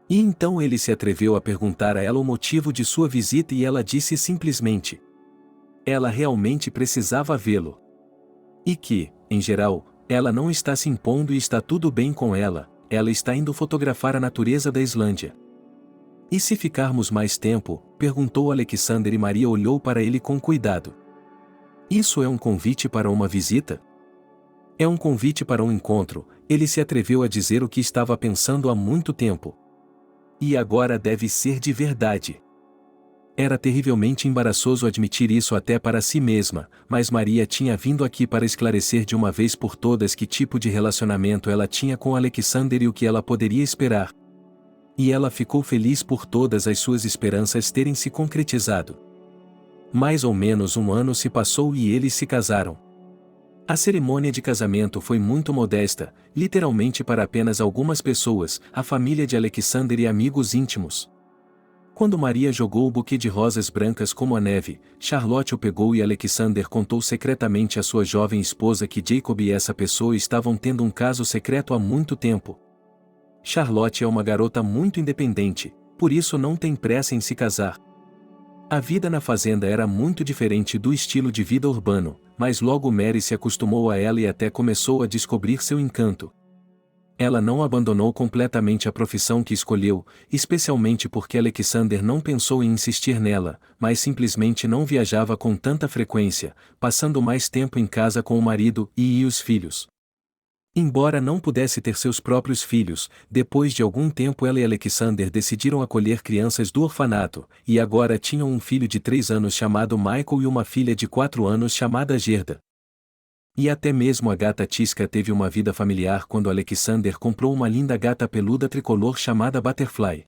E então ele se atreveu a perguntar a ela o motivo de sua visita e ela disse simplesmente: ela realmente precisava vê-lo. E que, em geral, ela não está se impondo e está tudo bem com ela, ela está indo fotografar a natureza da Islândia. E se ficarmos mais tempo? Perguntou Alexander e Maria olhou para ele com cuidado. Isso é um convite para uma visita? É um convite para um encontro, ele se atreveu a dizer o que estava pensando há muito tempo. E agora deve ser de verdade. Era terrivelmente embaraçoso admitir isso até para si mesma, mas Maria tinha vindo aqui para esclarecer de uma vez por todas que tipo de relacionamento ela tinha com Alexander e o que ela poderia esperar. E ela ficou feliz por todas as suas esperanças terem se concretizado. Mais ou menos 1 ano se passou e eles se casaram. A cerimônia de casamento foi muito modesta, literalmente para apenas algumas pessoas, a família de Alexander e amigos íntimos. Quando Maria jogou o buquê de rosas brancas como a neve, Charlotte o pegou e Alexander contou secretamente à sua jovem esposa que Jacob e essa pessoa estavam tendo um caso secreto há muito tempo. Charlotte é uma garota muito independente, por isso não tem pressa em se casar. A vida na fazenda era muito diferente do estilo de vida urbano, mas logo Mary se acostumou a ela e até começou a descobrir seu encanto. Ela não abandonou completamente a profissão que escolheu, especialmente porque Alexander não pensou em insistir nela, mas simplesmente não viajava com tanta frequência, passando mais tempo em casa com o marido e os filhos. Embora não pudesse ter seus próprios filhos, depois de algum tempo ela e Alexander decidiram acolher crianças do orfanato, e agora tinham um filho de 3 anos chamado Michael e uma filha de 4 anos chamada Gerda. E até mesmo a gata Tisca teve uma vida familiar quando Alexander comprou uma linda gata peluda tricolor chamada Butterfly.